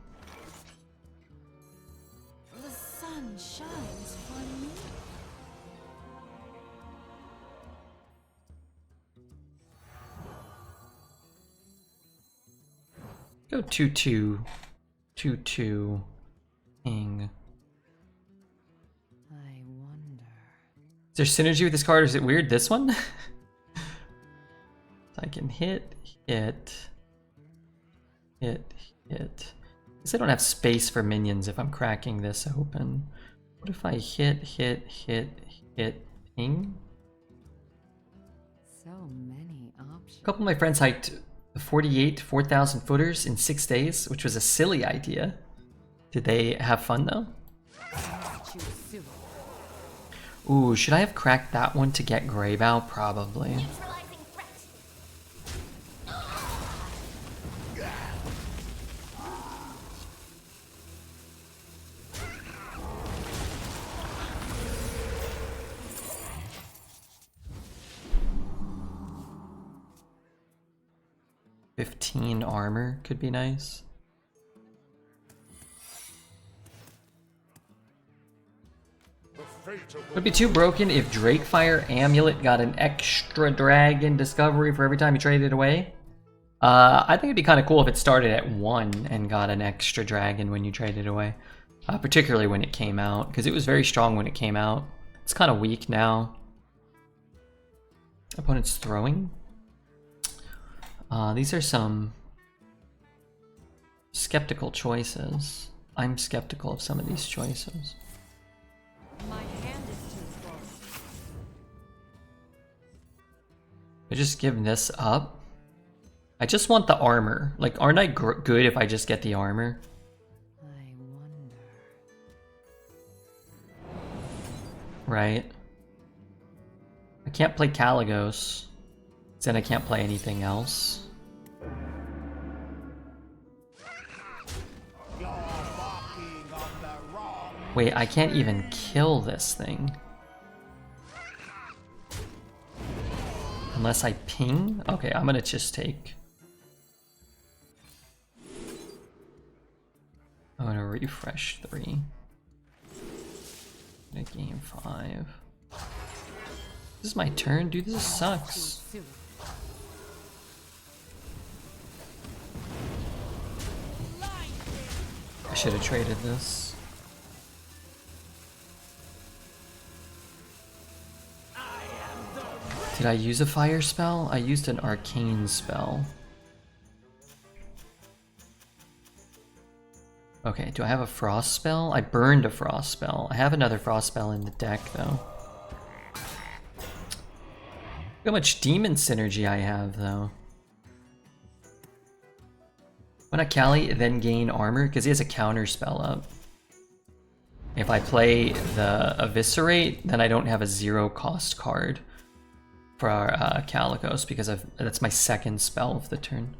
The sun shines for me. Go 2-2. 2-2. Ing. I wonder. Is there synergy with this card or is it weird? This one? I can hit. Because I don't have space for minions if I'm cracking this open. What if I hit, ping? So many options. A couple of my friends hiked 4,000 footers in 6 days, which was a silly idea. Did they have fun though? Choose soon. Ooh, should I have cracked that one to get Greybow? Probably. Neutralizing threat. 15 armor could be nice. Would be too broken if Drakefire Amulet got an extra dragon discovery for every time you traded it away. I think it'd be kind of cool if it started at 1 and got an extra dragon when you traded away. Particularly when it came out, because it was very strong when it came out. It's kind of weak now. Opponent's throwing. These are some skeptical choices. I'm skeptical of some of these choices. My hand is too full. I just give this up. I just want the armor. Like, aren't I good if I just get the armor? I wonder. Right? I can't play Caligos. Then I can't play anything else. Wait, I can't even kill this thing. Unless I ping? Okay, I'm gonna just take... I'm gonna refresh 3. Game 5. This is my turn? Dude, this sucks. Soon. line I should have traded this. Did I use a fire spell? I used an arcane spell. Okay, do I have a frost spell? I burned a frost spell. I have another frost spell in the deck though. Look how much demon synergy I have though. When I Cali, then gain armor, because he has a counter spell up. If I play the Eviscerate, then I don't have a 0 cost card for Calicos, because that's my second spell of the turn.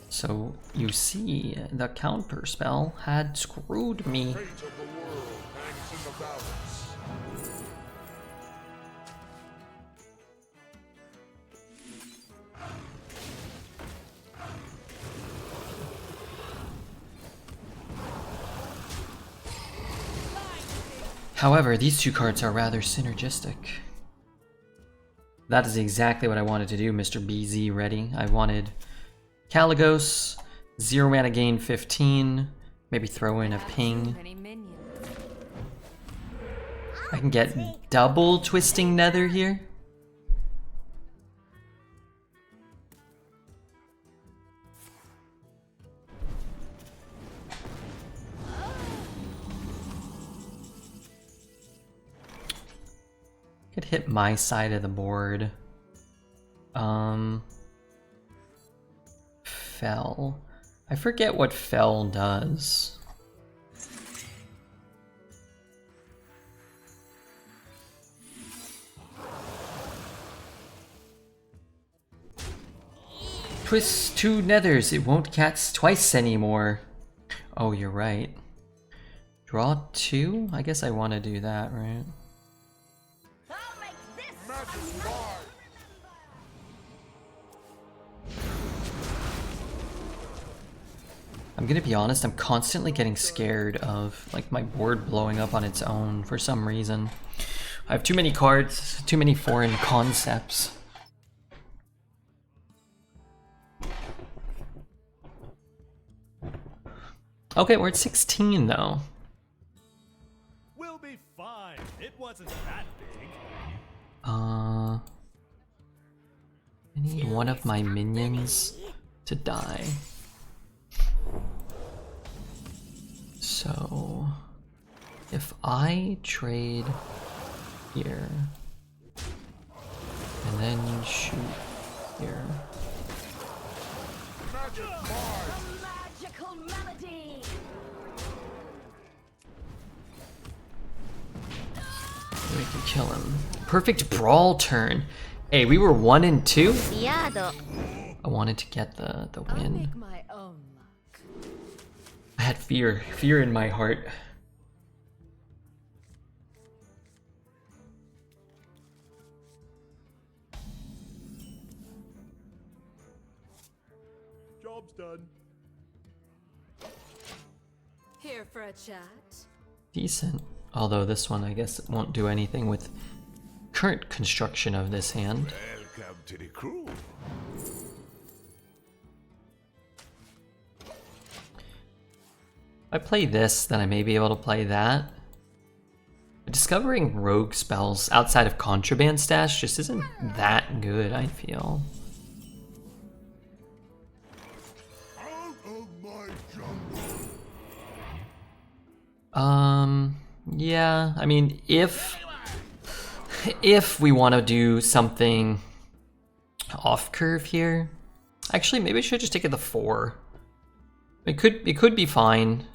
So you see, the counter spell had screwed me. Fate of the world hangs in the balance. However, these two cards are rather synergistic. That is exactly what I wanted to do, Mr. BZ Ready. I wanted Caligos, 0 mana gain 15, maybe throw in a ping. Many minions. I can get double Twisting Nether here. Could hit my side of the board. Fell. I forget what Fell does. Twist 2 nethers, it won't cast twice anymore. Oh, you're right. Draw 2? I guess I want to do that, right? I'll make this Magic card. I'm gonna be honest, I'm constantly getting scared of like my board blowing up on its own for some reason. I have too many cards, too many foreign concepts. Okay, we're at 16 though. We'll be fine. It wasn't that big. I need one of my minions to die. So, if I trade here, and then shoot here. Magic card. magical melody. We can kill him. Perfect brawl turn. Hey, we were 1 and 2. Fiado. I wanted to get the I'll win. make my own luck. I had fear in my heart. Job's done. Here for a chat. Decent. Although this one, I guess, won't do anything with current construction of this hand. Welcome to the crew. If I play this, then I may be able to play that. But discovering rogue spells outside of Contraband Stash just isn't that good, I feel. Out of my jungle. Yeah, I mean, if we want to do something off curve here, actually, maybe I should just take it the 4. It could be fine,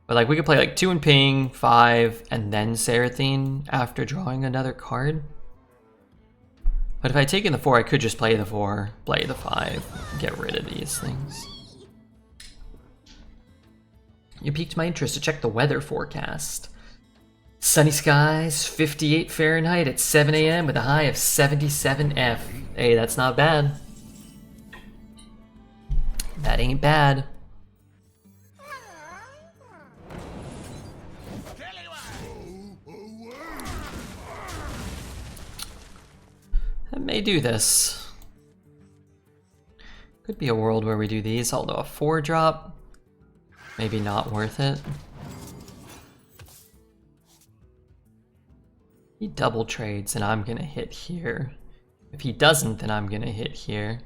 but like we could play like 2 and ping, 5, and then Cera'thine after drawing another card. But if I take in the 4, I could just play the 4, play the 5, get rid of these things. You piqued my interest to check the weather forecast. Sunny skies, 58 Fahrenheit at 7 AM with a high of 77 F. Hey, that's not bad. That ain't bad. I may do this. Could be a world where we do these, although a 4-drop, maybe not worth it. He double trades and I'm gonna hit here. If he doesn't, then I'm gonna hit here.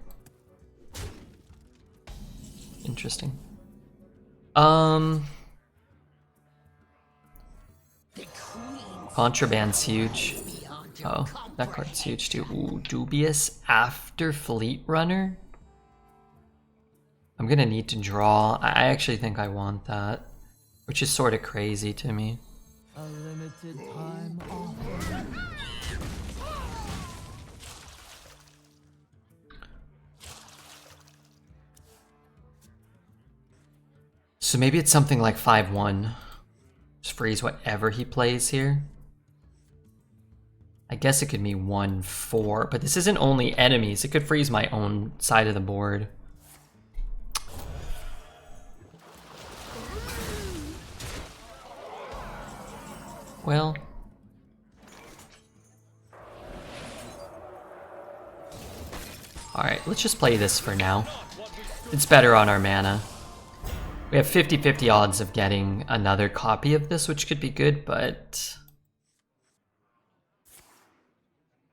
Interesting. Contraband's huge. Oh, that card's huge too. Ooh, dubious after Fleet Runner. I'm gonna need to draw. I actually think I want that, which is sort of crazy to me. A limited time offer. So maybe it's something like 5-1. Just freeze whatever he plays here. I guess it could be 1-4, but this isn't only enemies. It could freeze my own side of the board. Well. Alright, let's just play this for now. It's better on our mana. We have 50-50 odds of getting another copy of this, which could be good, but...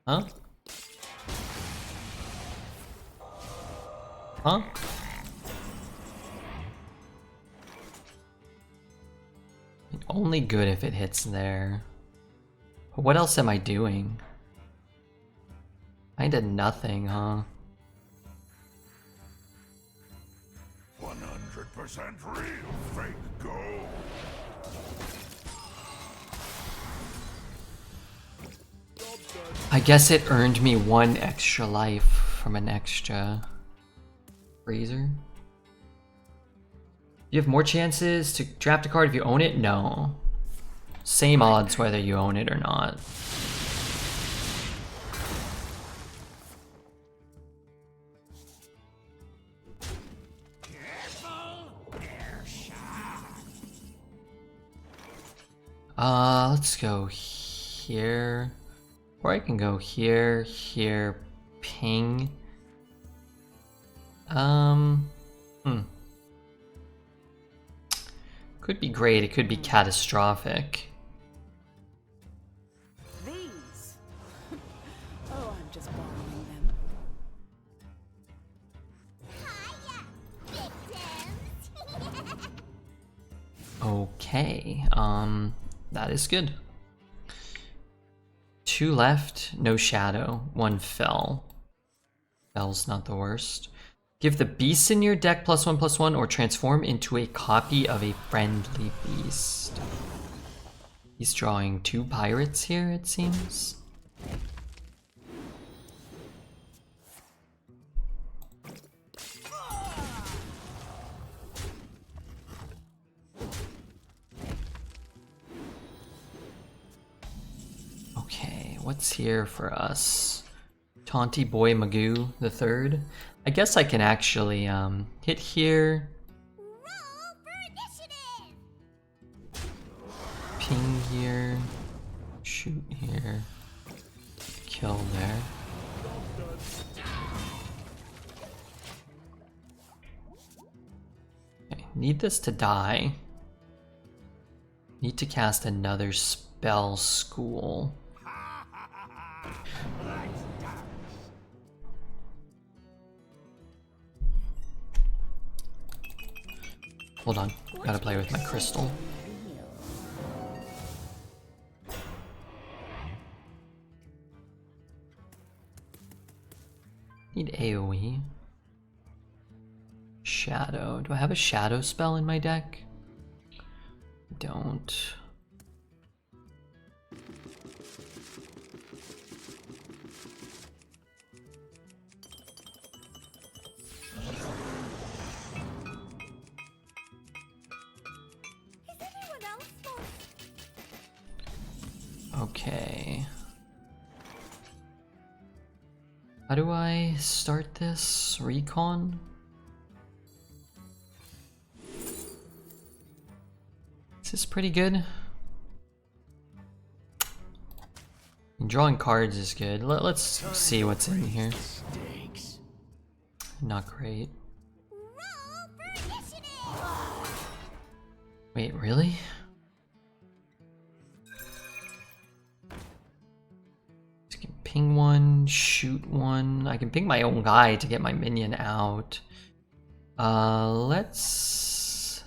Huh? Huh? Only good if it hits there. But what else am I doing? Kinda nothing, huh? 100% real, fake gold. I guess it earned me 1 extra life from an extra freezer. You have more chances to draft a card if you own it? No. Same odds whether you own it or not. Let's go here. Or I can go here, here, ping. Could be great, it could be catastrophic. These. Oh, I'm just borrowing them. Hiya, victims. Okay, that is good. 2 left, no shadow, 1 fell. Fell's not the worst. Give the beasts in your deck +1/+1 or transform into a copy of a friendly beast. He's drawing 2 pirates here, it seems. Okay, what's here for us? Taunty Boy Magoo the Third. I guess I can actually hit here. Roll for initiative. Ping here. Shoot here. Kill there. Okay, need this to die. Need to cast another spell school. Hold on, gotta play with my crystal. Need AoE. Shadow. Do I have a shadow spell in my deck? Don't. Okay. How do I start this? Recon? This is pretty good. Drawing cards is good. Let's see what's in here. Not great. Wait, really? I can ping one, shoot one. I can ping my own guy to get my minion out. Let's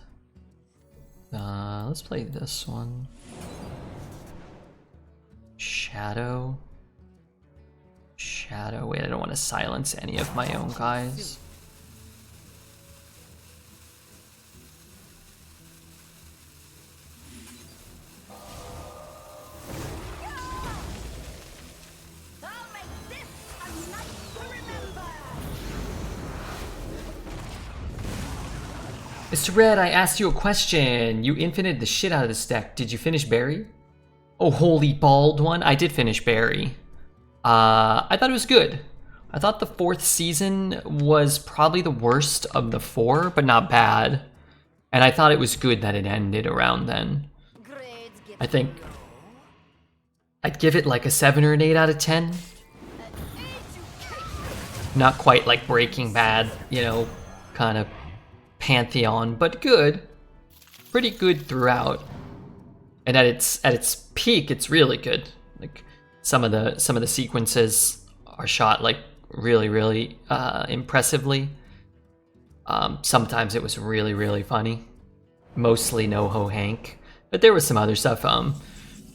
play this one. Shadow. Wait, I don't want to silence any of my own guys. I'll make this a night to remember. Mr. Red, I asked you a question. You infinited the shit out of this deck. Did you finish Barry? Oh, holy bald one. I did finish Barry. I thought it was good. I thought the 4th season was probably the worst of the 4, but not bad. And I thought it was good that it ended around then. Grades give I think I'd give it like a 7 or an 8 out of 10. Not quite like Breaking Bad, you know, kind of pantheon, but good. Pretty good throughout. And at its peak, it's really good. Like some of the sequences are shot like really impressively. Sometimes it was really funny. Mostly NoHo Hank, but there was some other stuff.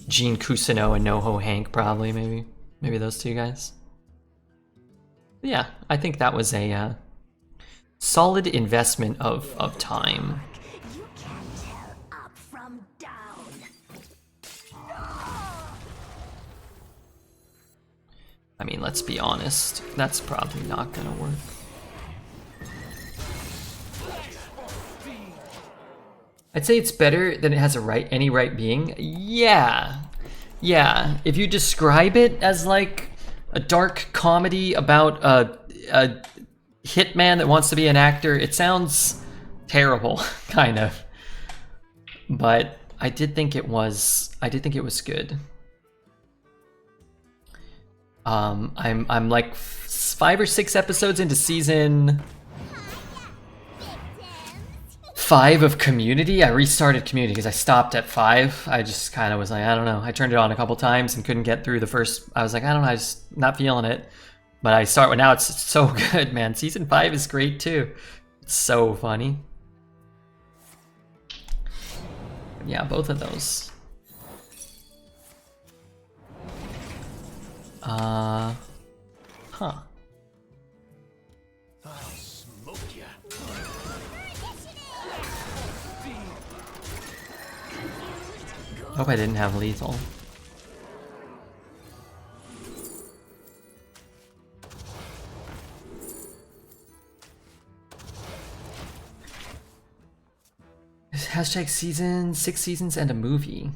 Gene Cousineau and NoHo Hank, probably maybe those two guys. But yeah, I think that was a solid investment of time. You can't tell up from down. I mean, let's be honest, that's probably not gonna work. I'd say it's better than it has any right being. Yeah. If you describe it as like a dark comedy about a hitman that wants to be an actor, it sounds terrible, kind of. But I did think it was good. I'm like 5 or 6 episodes into season 5 of Community. I restarted Community because I stopped at 5. I just kind of was like, I don't know. I turned it on a couple times and couldn't get through the first. I was like, I don't know, I just not feeling it. But I start now. It's so good, man. Season 5 is great too. It's so funny. Yeah, both of those. Huh. I'll smoke ya. Hope I didn't have lethal. Hashtag season, 6 seasons and a movie.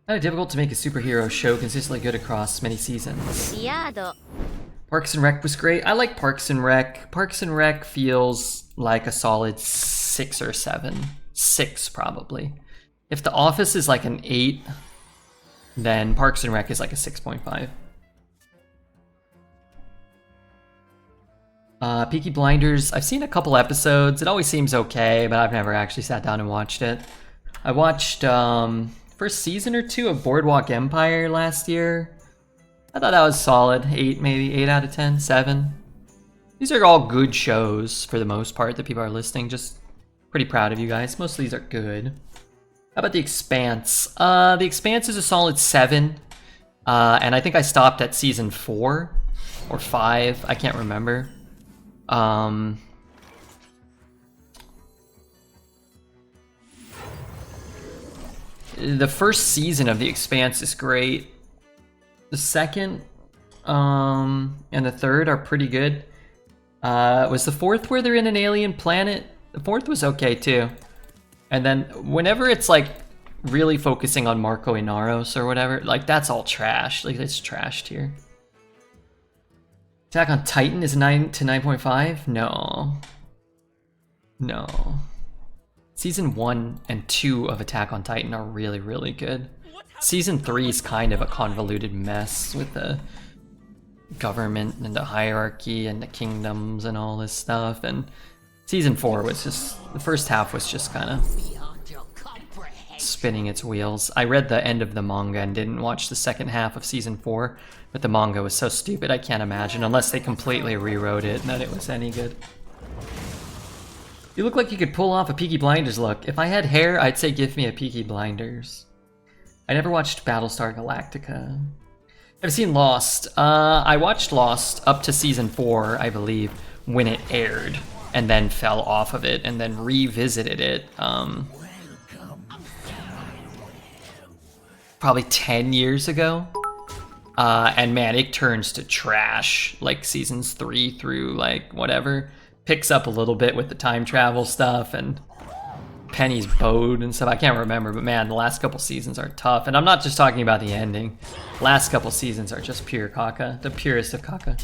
Kind of difficult to make a superhero show consistently good across many seasons. Parks and Rec was great. I like Parks and Rec. Parks and Rec feels like a solid 6 or 7. 6 probably. If The Office is like an 8, then Parks and Rec is like a 6.5. Peaky Blinders, I've seen a couple episodes. It always seems okay, but I've never actually sat down and watched it. I watched first season or 2 of Boardwalk Empire last year. I thought that was solid. 8 maybe, 8 out of 10, 7. These are all good shows for the most part that people are listing. Just pretty proud of you guys. Most of these are good. How about The Expanse? The Expanse is a solid 7. And I think I stopped at season 4 or 5. I can't remember. The first season of The Expanse is great. The second and the third are pretty good. Was the 4th where they're in an alien planet? The 4th was okay too. And then whenever it's like really focusing on Marco Inaros or whatever, like that's all trash. Like it's trashed here. Attack on Titan is 9 to 9.5? No. Season 1 and 2 of Attack on Titan are really good. Season 3 is kind of a convoluted mess with the government and the hierarchy and the kingdoms and all this stuff. And season 4 was just, the first half was just kind of spinning its wheels. I read the end of the manga and didn't watch the second half of season 4, but the manga was so stupid I can't imagine, unless they completely rewrote it, that it was any good. You look like you could pull off a Peaky Blinders look. If I had hair, I'd say give me a Peaky Blinders. I never watched Battlestar Galactica. I've seen Lost. I watched Lost up to season 4, I believe, when it aired, and then fell off of it, and then revisited it. Probably 10 years ago. And man, it turns to trash, like seasons 3 through like whatever. Picks up a little bit with the time travel stuff and Penny's boat and stuff. I can't remember, but man, the last couple seasons are tough. And I'm not just talking about the ending. Last couple seasons are just pure caca, the purest of caca.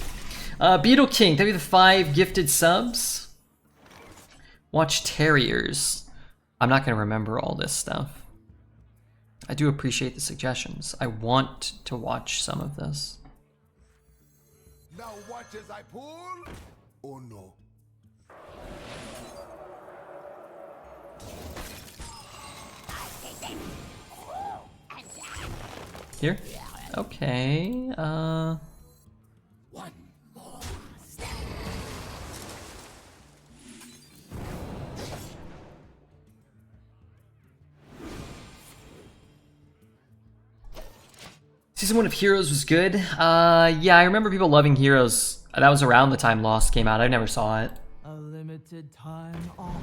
Beetle King, thank you for the 5 gifted subs. Watch Terriers. I'm not gonna remember all this stuff. I do appreciate the suggestions. I want to watch some of this. Now watch as I pull. Oh no. Here? Okay, One more step. Season 1 of Heroes was good. Yeah, I remember people loving Heroes. That was around the time Lost came out. I never saw it. A limited time offer.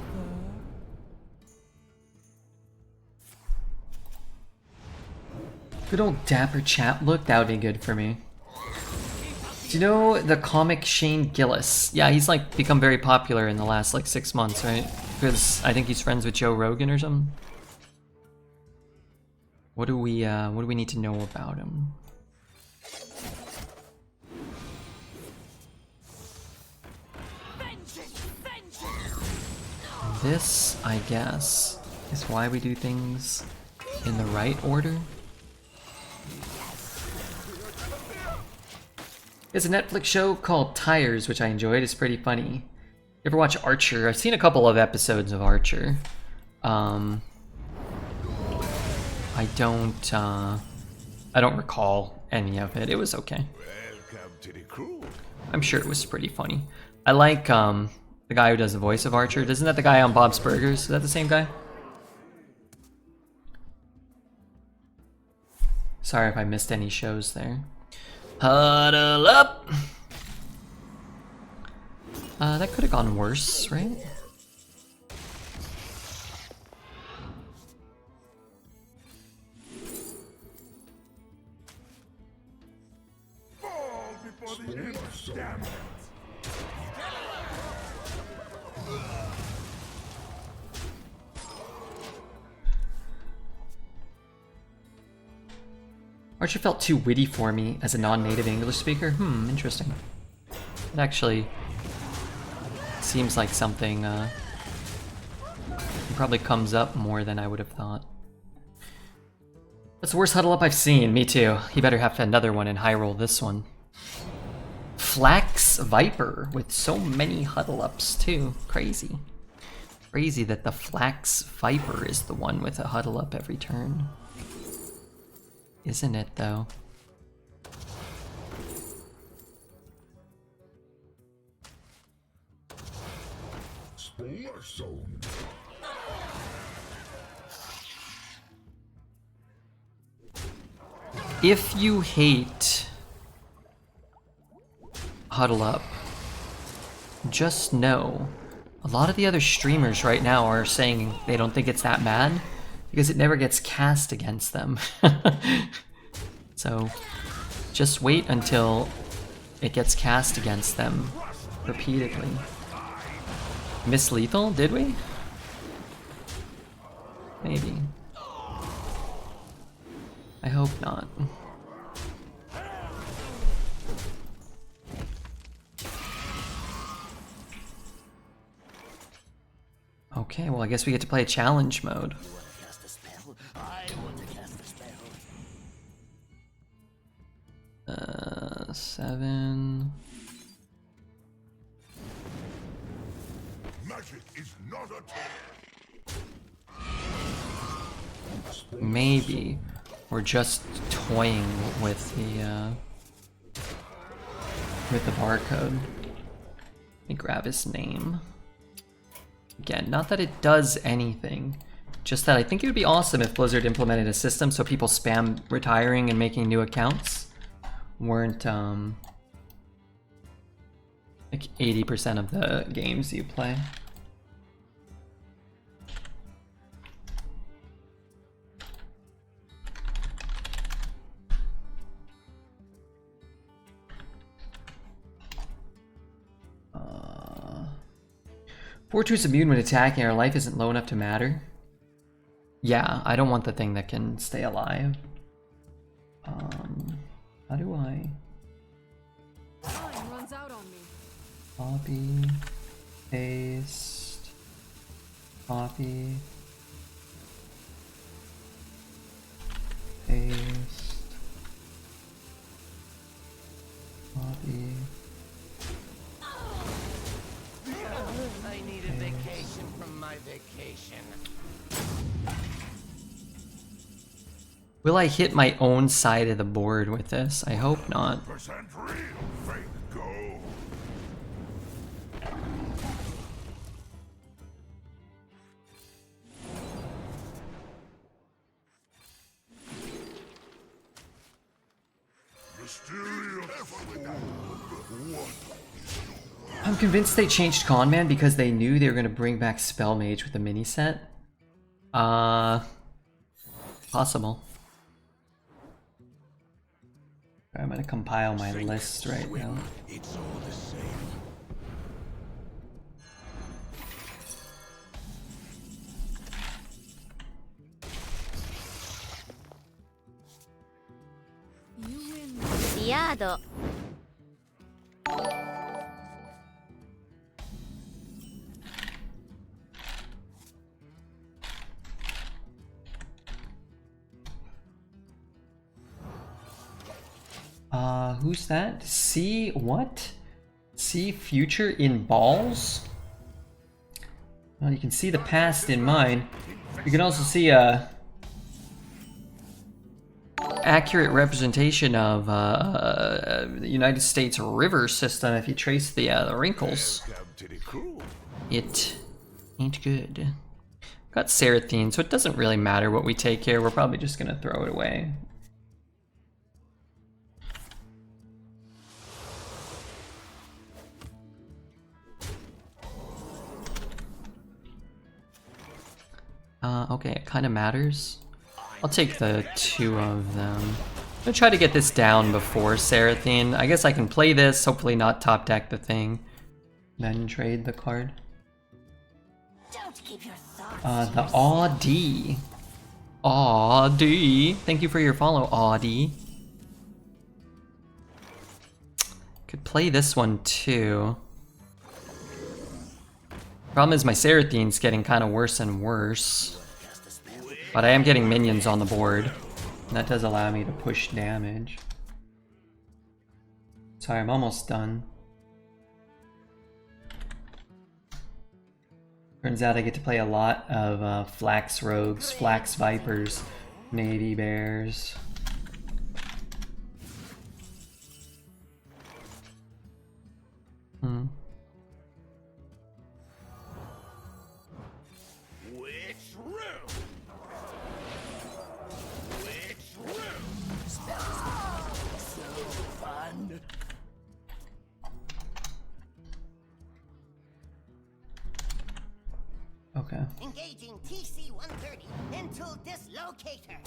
Good old dapper chap look, that would be good for me. Do you know the comic Shane Gillis? Yeah, he's like become very popular in the last like 6 months, right? Because I think he's friends with Joe Rogan or something. What do we need to know about him? This, I guess, is why we do things in the right order. There's a Netflix show called Tires, which I enjoyed. It's pretty funny. You ever watch Archer? I've seen a couple of episodes of Archer. I don't recall any of it. It was okay. Welcome to the crew. I'm sure it was pretty funny. I like the guy who does the voice of Archer. Isn't that the guy on Bob's Burgers? Is that the same guy? Sorry if I missed any shows there. Huddle up! That could have gone worse, right? Fall before the end. Damn it. Archer felt too witty for me as a non-native English speaker. Interesting. It actually seems like something probably comes up more than I would have thought. That's the worst huddle up I've seen. Me too. You better have another one and high roll this one. Flax Viper with so many huddle ups too. Crazy. Crazy that the Flax Viper is the one with a huddle up every turn. Isn't it though? Spore zone. If you hate huddle up, just know a lot of the other streamers right now are saying they don't think it's that bad because it never gets cast against them. So just wait until it gets cast against them repeatedly. Miss Lethal, did we? Maybe. I hope not. Okay, well I guess we get to play challenge mode. Cast a spell. I want to cast a spell. 7. Magic is not a maybe we're just toying with the barcode. Let me grab his name. Again, not that it does anything, just that I think it would be awesome if Blizzard implemented a system so people spam retiring and making new accounts weren't like 80% of the games you play. Fortress immune when attacking. Our life isn't low enough to matter. Yeah, I don't want the thing that can stay alive. How do I? Time runs out on me. Copy, paste, copy, paste, copy. I need a vacation from my vacation. Will I hit my own side of the board with this? I hope not. Percent real, fake gold. Mysterious what? I'm convinced they changed Conman because they knew they were going to bring back Spell Mage with the mini set. Possible. I'm going to compile my list right now. It's all the same. You win. リヤード Who's that? See what? See future in balls? Well, you can see the past in mine. You can also see a accurate representation of the United States river system if you trace the wrinkles. Welcome to the crew. It ain't good. Got Cera'thine, so it doesn't really matter what we take here. We're probably just gonna throw it away. Okay, it kind of matters. I'll take the two of them. I'm gonna try to get this down before Cera'thine. I guess I can play this, hopefully not top deck the thing, then trade the card. Don't keep your thoughts The Audi. Audi. Thank you for your follow, Audi. Could play this one too. Problem is my Cerathine's getting kind of worse and worse. But I am getting minions on the board. And that does allow me to push damage. Sorry, I'm almost done. Turns out I get to play a lot of Flax Rogues, Flax Vipers, Navy Bears. Which room? Which room? So fun. Okay. Engaging TC-130, mental dislocator.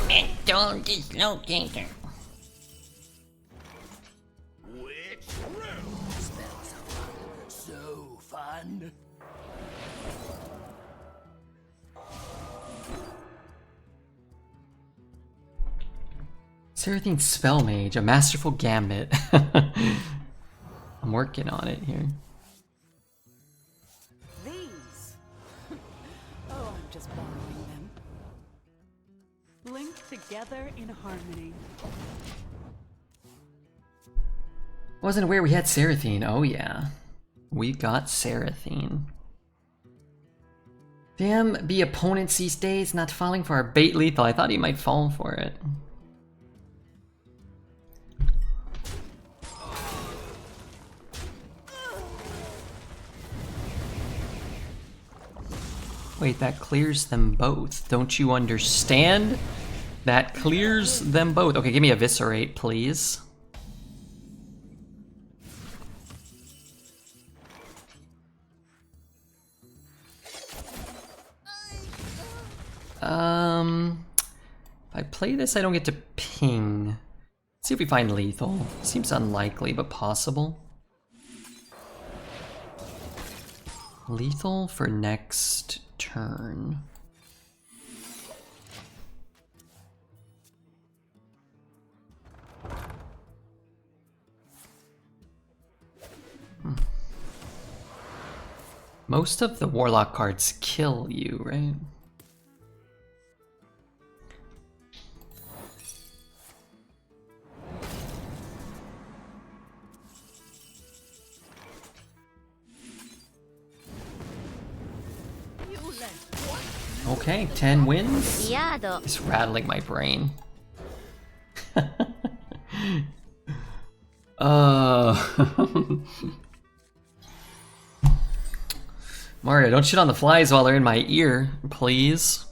Mental dislocator. Which room? So fun. Cera'thine Spell Mage, a masterful gambit. I'm working on it here. These. Oh, I'm just borrowing them. Linked together in harmony. Wasn't aware we had Cera'thine. Oh yeah. We got Cera'thine. Damn, be opponent these days, not falling for our bait lethal. I thought he might fall for it. Wait, that clears them both. Don't you understand? That clears them both. Okay, give me Eviscerate, please. If I play this, I don't get to ping. Let's see if we find lethal. Seems unlikely, but possible. Lethal for next turn. Most of the Warlock cards kill you, right? Okay, 10 wins. It's rattling my brain. Mario, don't shit on the flies while they're in my ear, please.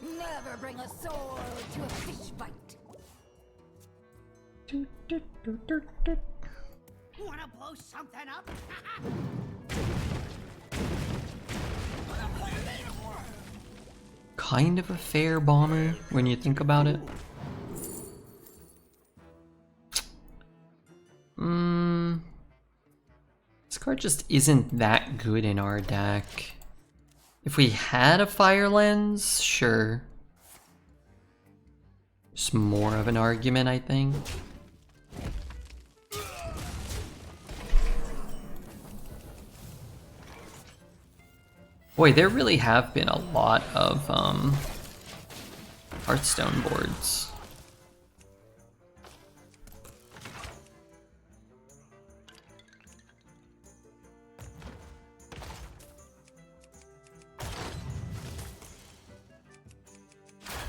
Never bring a sword to a fish fight. Wanna blow something up? Kind of a fair bomber when you think about it. This card just isn't that good in our deck. If we had a Fire Lens, sure. It's more of an argument, I think. Boy, there really have been a lot of Hearthstone boards.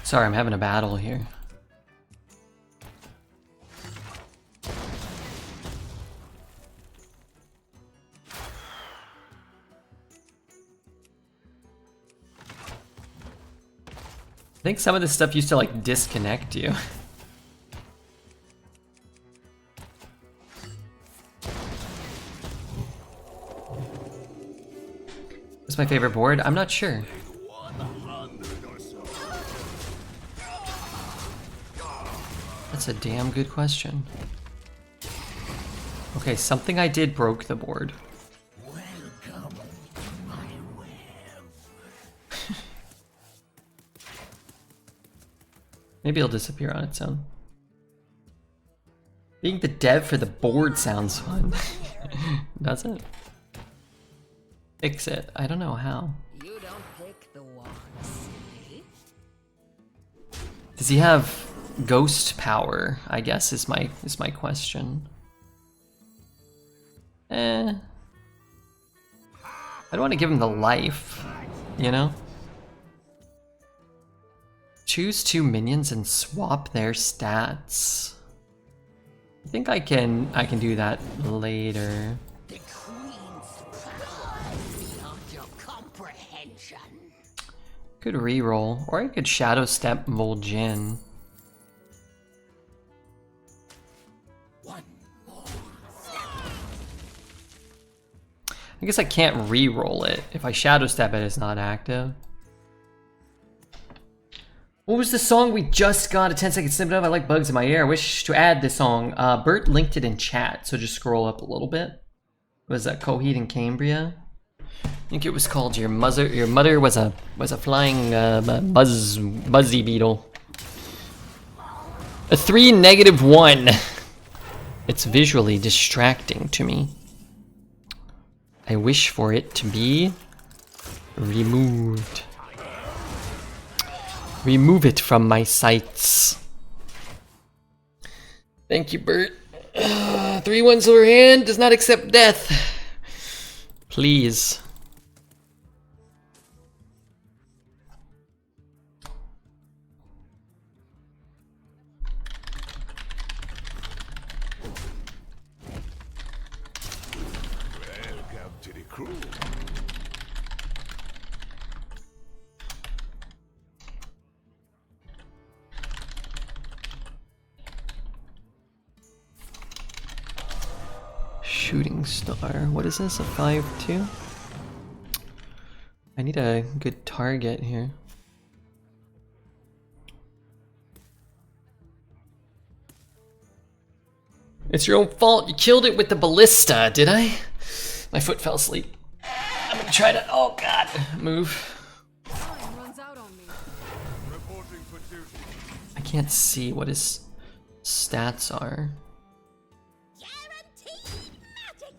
Sorry, I'm having a battle here. I think some of this stuff used to like disconnect you. What's my favorite board? I'm not sure. That's a damn good question. Okay, something I did broke the board. Welcome to my web. Maybe it'll disappear on its own. Being the dev for the board sounds fun. Does it? Fix it. I don't know how. You don't pick the ones, eh? Does he have ghost power? I guess is my question. I don't want to give him the life, you know? Choose 2 minions and swap their stats. I think I can do that later. The Queen's power beyond your comprehension. Could reroll, or I could Shadow Step Vol'jin. I guess I can't re-roll it. If I Shadow Step it, it's not active. What was the song we just got a 10-second snippet of? I like bugs in my ear. I wish to add this song. Bert linked it in chat, so just scroll up a little bit. Was that Coheed and Cambria? I think it was called Your Mother was a flying buzzy beetle. A 3-1. It's visually distracting to me. I wish for it to be removed. Remove it from my sights. Thank you, Bert. 3-1 silver hand does not accept death. Please. Welcome to the crew. Shooting star. What is this? A 5-2? I need a good target here. It's your own fault. You killed it with the ballista, did I? My foot fell asleep. I'm gonna try to. Oh god. Move. Time runs out on me. Reporting for duty. I can't see what his stats are. Guaranteed magic.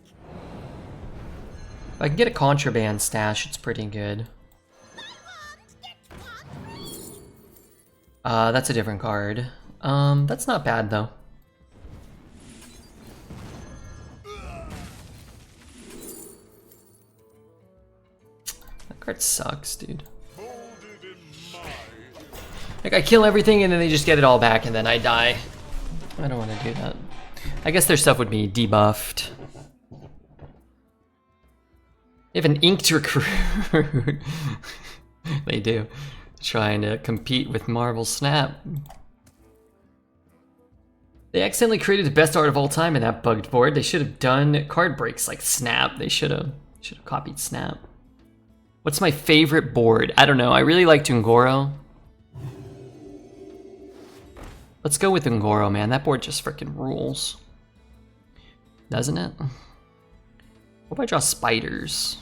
If I can get a contraband stash, it's pretty good. Buy one, get one free. That's a different card. That's not bad though. That card sucks, dude. Molded in my Like, I kill everything and then they just get it all back and then I die. I don't want to do that. I guess their stuff would be debuffed. They have an inked recruit. They do. Trying to compete with Marvel Snap. They accidentally created the best art of all time in that bugged board. They should have done card breaks like Snap. They should have copied Snap. What's my favorite board? I don't know. I really like Ungoro. Let's go with Ungoro, man. That board just freaking rules. Doesn't it? What if I draw spiders?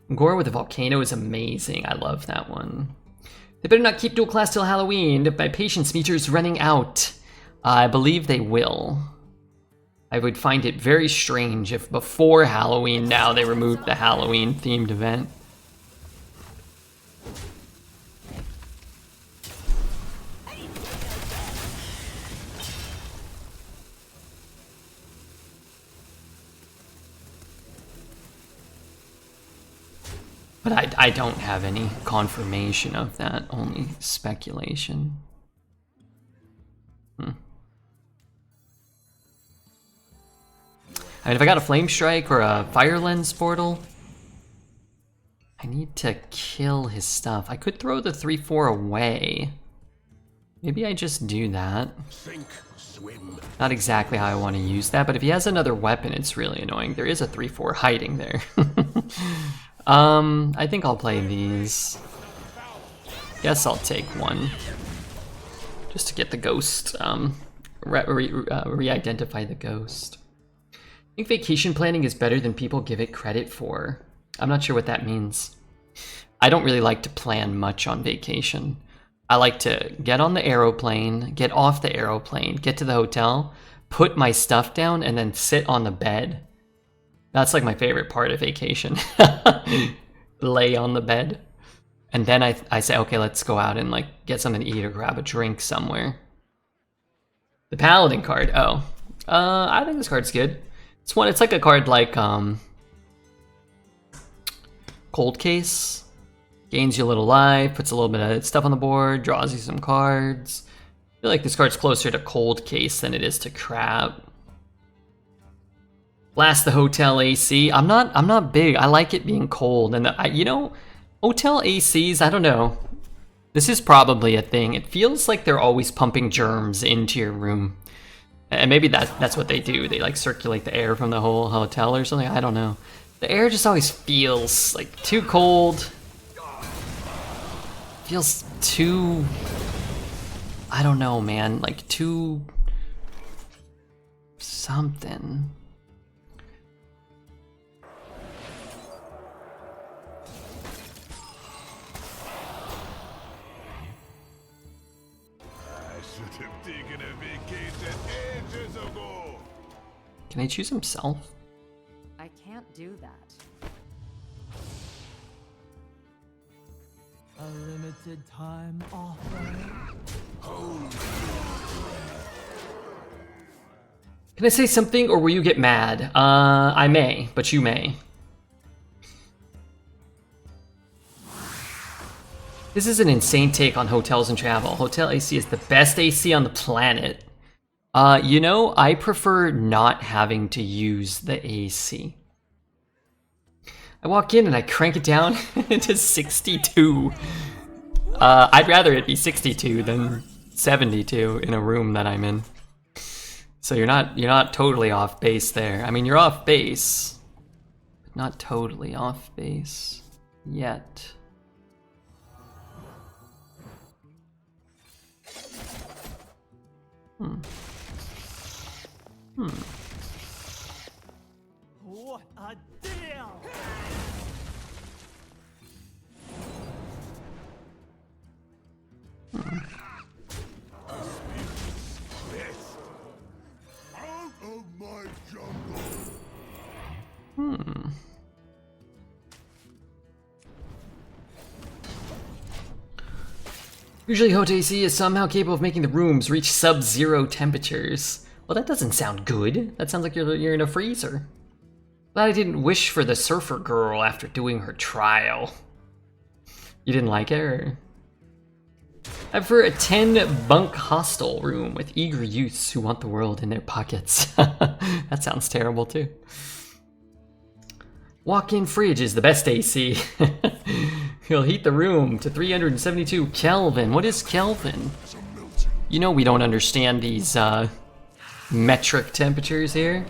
Ungoro with a volcano is amazing. I love that one. They better not keep dual class till Halloween. My patience meter is running out. I believe they will. I would find it very strange if before Halloween now they removed the Halloween themed event. But I don't have any confirmation of that, only speculation. I mean, if I got a Flame Strike or a Fire Lens Portal, I need to kill his stuff. I could throw the 3-4 away. Maybe I just do that. Sink, swim. Not exactly how I want to use that, but if he has another weapon, it's really annoying. There is a 3-4 hiding there. I think I'll play these. Guess I'll take one. Just to get the ghost, re-identify the ghost. I think vacation planning is better than people give it credit for. I'm not sure what that means. I don't really like to plan much on vacation. I like to get on the aeroplane, get off the aeroplane, get to the hotel, put my stuff down, and then sit on the bed. That's like my favorite part of vacation. Lay on the bed. And then I say, okay, let's go out and like get something to eat or grab a drink somewhere. The Paladin card, oh. I think this card's good. It's like a card like Cold Case. Gains you a little life, puts a little bit of stuff on the board, draws you some cards. I feel like this card's closer to Cold Case than it is to Crab. Blast the hotel AC. I'm not big. I like it being cold, and you know, hotel ACs. I don't know. This is probably a thing. It feels like they're always pumping germs into your room, and maybe that's what they do. They like circulate the air from the whole hotel or something. I don't know. The air just always feels like too cold. Feels too. I don't know, man. Like too something. Have taken a vacation ages ago. Can I choose himself? I can't do that. A limited time offer. Can I say something, or will you get mad? I may, but you may. This is an insane take on hotels and travel. Hotel AC is the best AC on the planet. You know, I prefer not having to use the AC. I walk in and I crank it down to 62. I'd rather it be 62 than 72 in a room that I'm in. So you're not totally off base there. I mean, you're off base, but not totally off base yet. What a deal! Out of my jungle. Usually Hot AC is somehow capable of making the rooms reach sub-zero temperatures. Well, that doesn't sound good. That sounds like you're in a freezer. Glad I didn't wish for the surfer girl after doing her trial. You didn't like it, or? I prefer a 10-bunk hostel room with eager youths who want the world in their pockets. That sounds terrible, too. Walk-in fridge is the best AC. You'll heat the room to 372 Kelvin. What is Kelvin? You know we don't understand these metric temperatures here.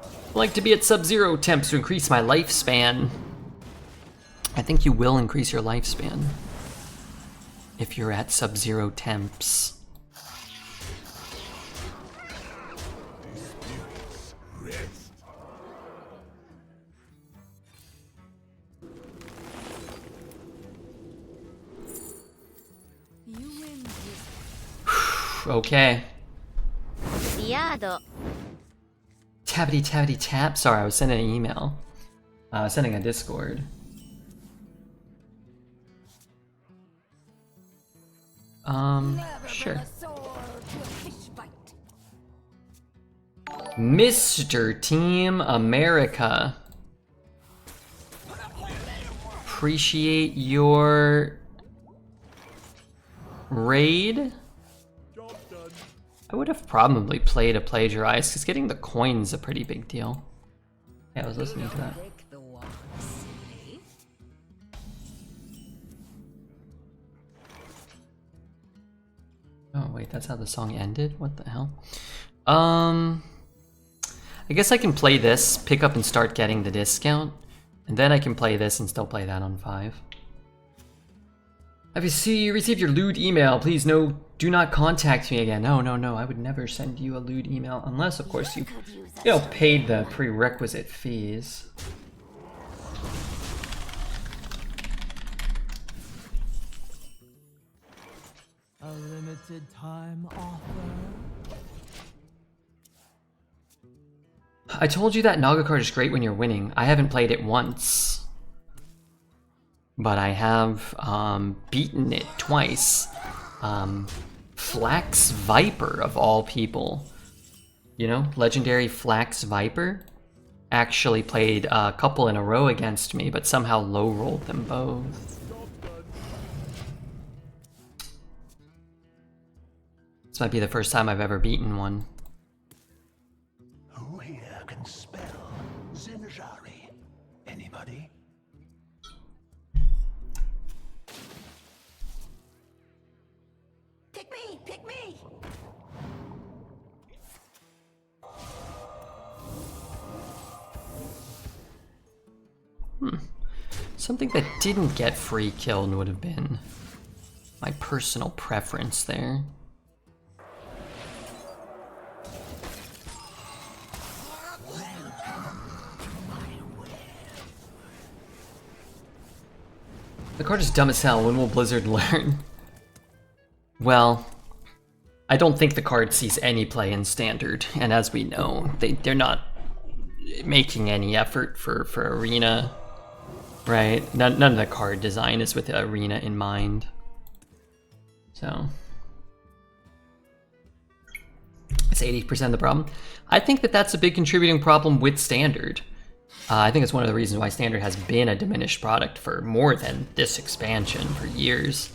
I like to be at sub-zero temps to increase my lifespan. I think you will increase your lifespan if you're at sub-zero temps. Okay. Tappity tappity tap. Sorry, I was sending an email. Sending a Discord. Sure. Mr. Team America. Appreciate your raid. I would have probably played a plagiarize, because getting the coin's a pretty big deal. Yeah, I was listening to that. Oh wait, that's how the song ended? What the hell? I guess I can play this, pick up and start getting the discount, and then I can play this and still play that on 5. Have you received your lewd email? Please do not contact me again. No, I would never send you a lewd email unless, of course, you paid the prerequisite fees. A limited time offer. I told you that Naga card is great when you're winning. I haven't played it once, but I have beaten it twice. Flax Viper, of all people. You know, legendary Flax Viper actually played a couple in a row against me, but somehow low-rolled them both. This might be the first time I've ever beaten one. Who here can spell Zinjari? Anybody? Pick me! Pick me! Something that didn't get free killed would have been my personal preference there. The card is dumb as hell. When will Blizzard learn? Well, I don't think the card sees any play in Standard, and as we know, they're not making any effort for Arena right? None of the card design is with the Arena in mind. So it's 80% of the problem. I think that that's a big contributing problem with Standard. I think it's one of the reasons why Standard has been a diminished product for more than this expansion for years.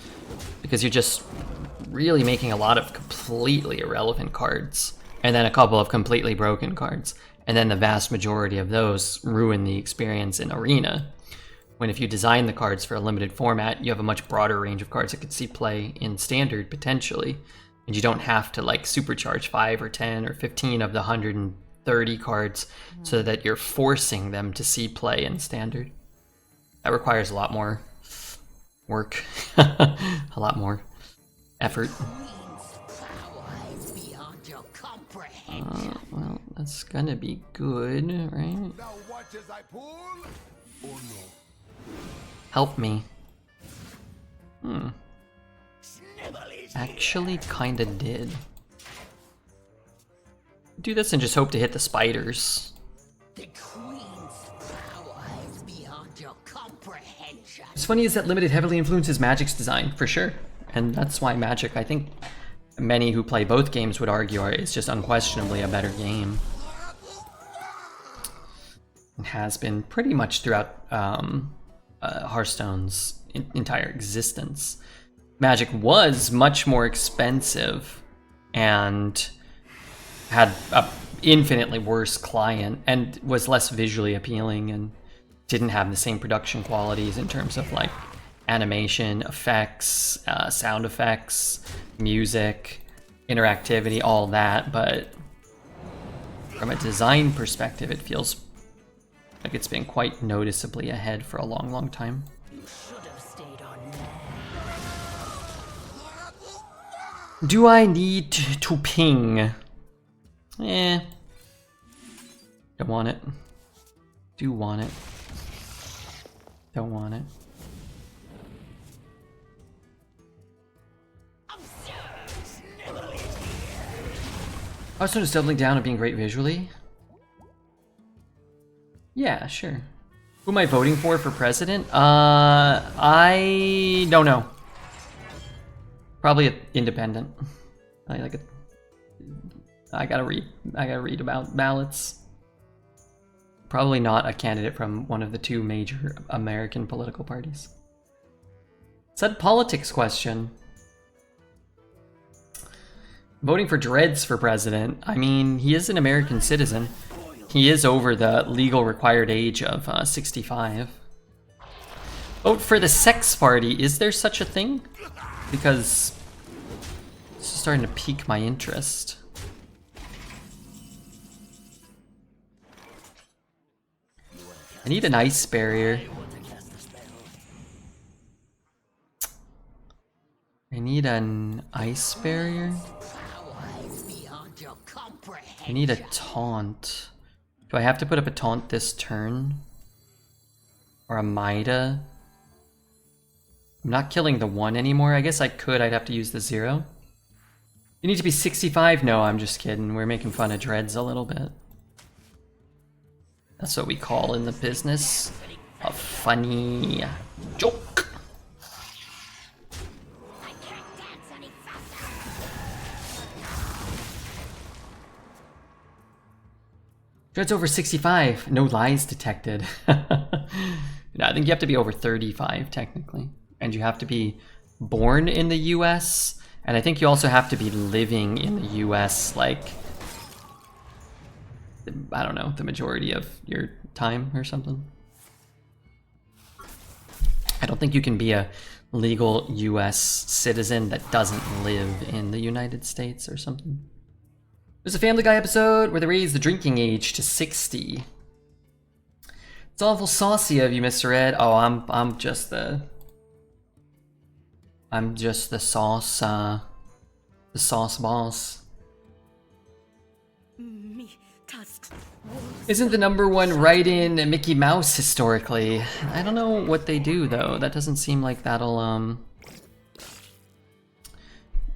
Because you're just really making a lot of completely irrelevant cards. And then a couple of completely broken cards. And then the vast majority of those ruin the experience in Arena. When if you design the cards for a limited format, you have a much broader range of cards that could see play in Standard, potentially. And you don't have to like supercharge 5 or 10 or 15 of the 130 cards so that you're forcing them to see play in Standard. That requires a lot more work, a lot more effort. Well, that's gonna be good, right? Now watch as I pull. Oh no. Help me. Actually kinda did. Do this and just hope to hit the spiders. The Queen's power is beyond your comprehension. What's funny is that Limited heavily influences Magic's design, for sure. And that's why Magic, I think many who play both games would argue it's just unquestionably a better game. It has been pretty much throughout Hearthstone's entire existence. Magic was much more expensive and had a infinitely worse client and was less visually appealing and didn't have the same production qualities in terms of like animation, effects, sound effects, music, interactivity, all that. But from a design perspective, it feels like it's been quite noticeably ahead for a long, long time. Do I need to ping? Don't want it. Do want it. Don't want it. Hearthstone is doubling down on being great visually? Yeah, sure. Who am I voting for president? I don't know. Probably an independent. I gotta read about ballots. Probably not a candidate from one of the two major American political parties. It's a politics question. Voting for Dreads for president. I mean, he is an American citizen. He is over the legal required age of 65. Vote for the sex party. Is there such a thing? Because it's starting to pique my interest. I need an ice barrier. I need an ice barrier. I need a taunt. Do I have to put up a taunt this turn? Or a Mida? I'm not killing the 1 anymore. I guess I could. I'd have to use the 0. You need to be 65? No, I'm just kidding. We're making fun of Dreads a little bit. That's what we call in the business a funny joke. Dread's over 65. No lies detected. No, I think you have to be over 35 technically. And you have to be born in the US. And I think you also have to be living in the US, like, I don't know, the majority of your time or something. I don't think you can be a legal US citizen that doesn't live in the United States or something. There's a Family Guy episode where they raise the drinking age to 60. It's awful saucy of you, Mr. Ed. Oh, I'm just the sauce boss. Isn't the #1 write-in Mickey Mouse historically? I don't know what they do though. That doesn't seem like that'll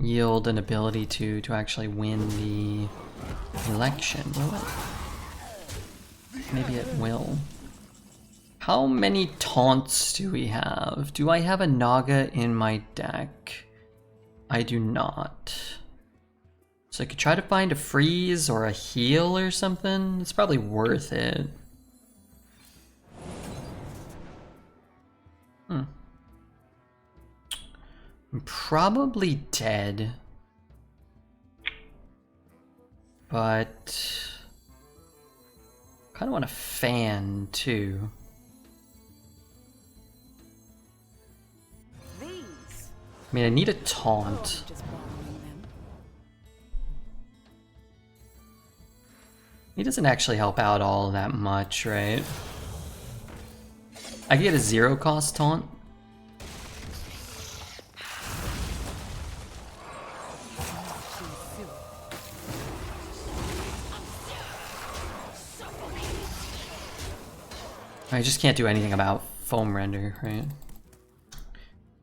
yield an ability to actually win the election, will it? Maybe it will. How many taunts do we have? Do I have a Naga in my deck? I do not. So I could try to find a freeze or a heal or something. It's probably worth it. I'm probably dead. But kind of want a fan too. These. I mean, I need a taunt. Just borrowing them. He doesn't actually help out all that much, right? I can get a 0 cost taunt. I just can't do anything about foam render, right?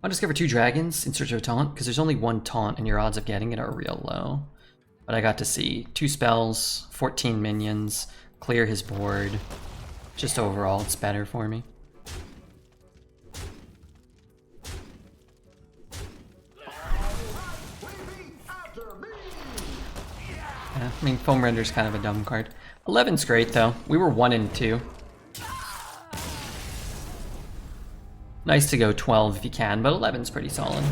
I'll just give her 2 dragons in search of a taunt, because there's only 1 taunt and your odds of getting it are real low. But I got to see 2 spells, 14 minions, clear his board. Just overall, it's better for me. Yeah, I mean, foam render's kind of a dumb card. 11's great though. We were 1 and 2. Nice to go 12 if you can, but 11's pretty solid.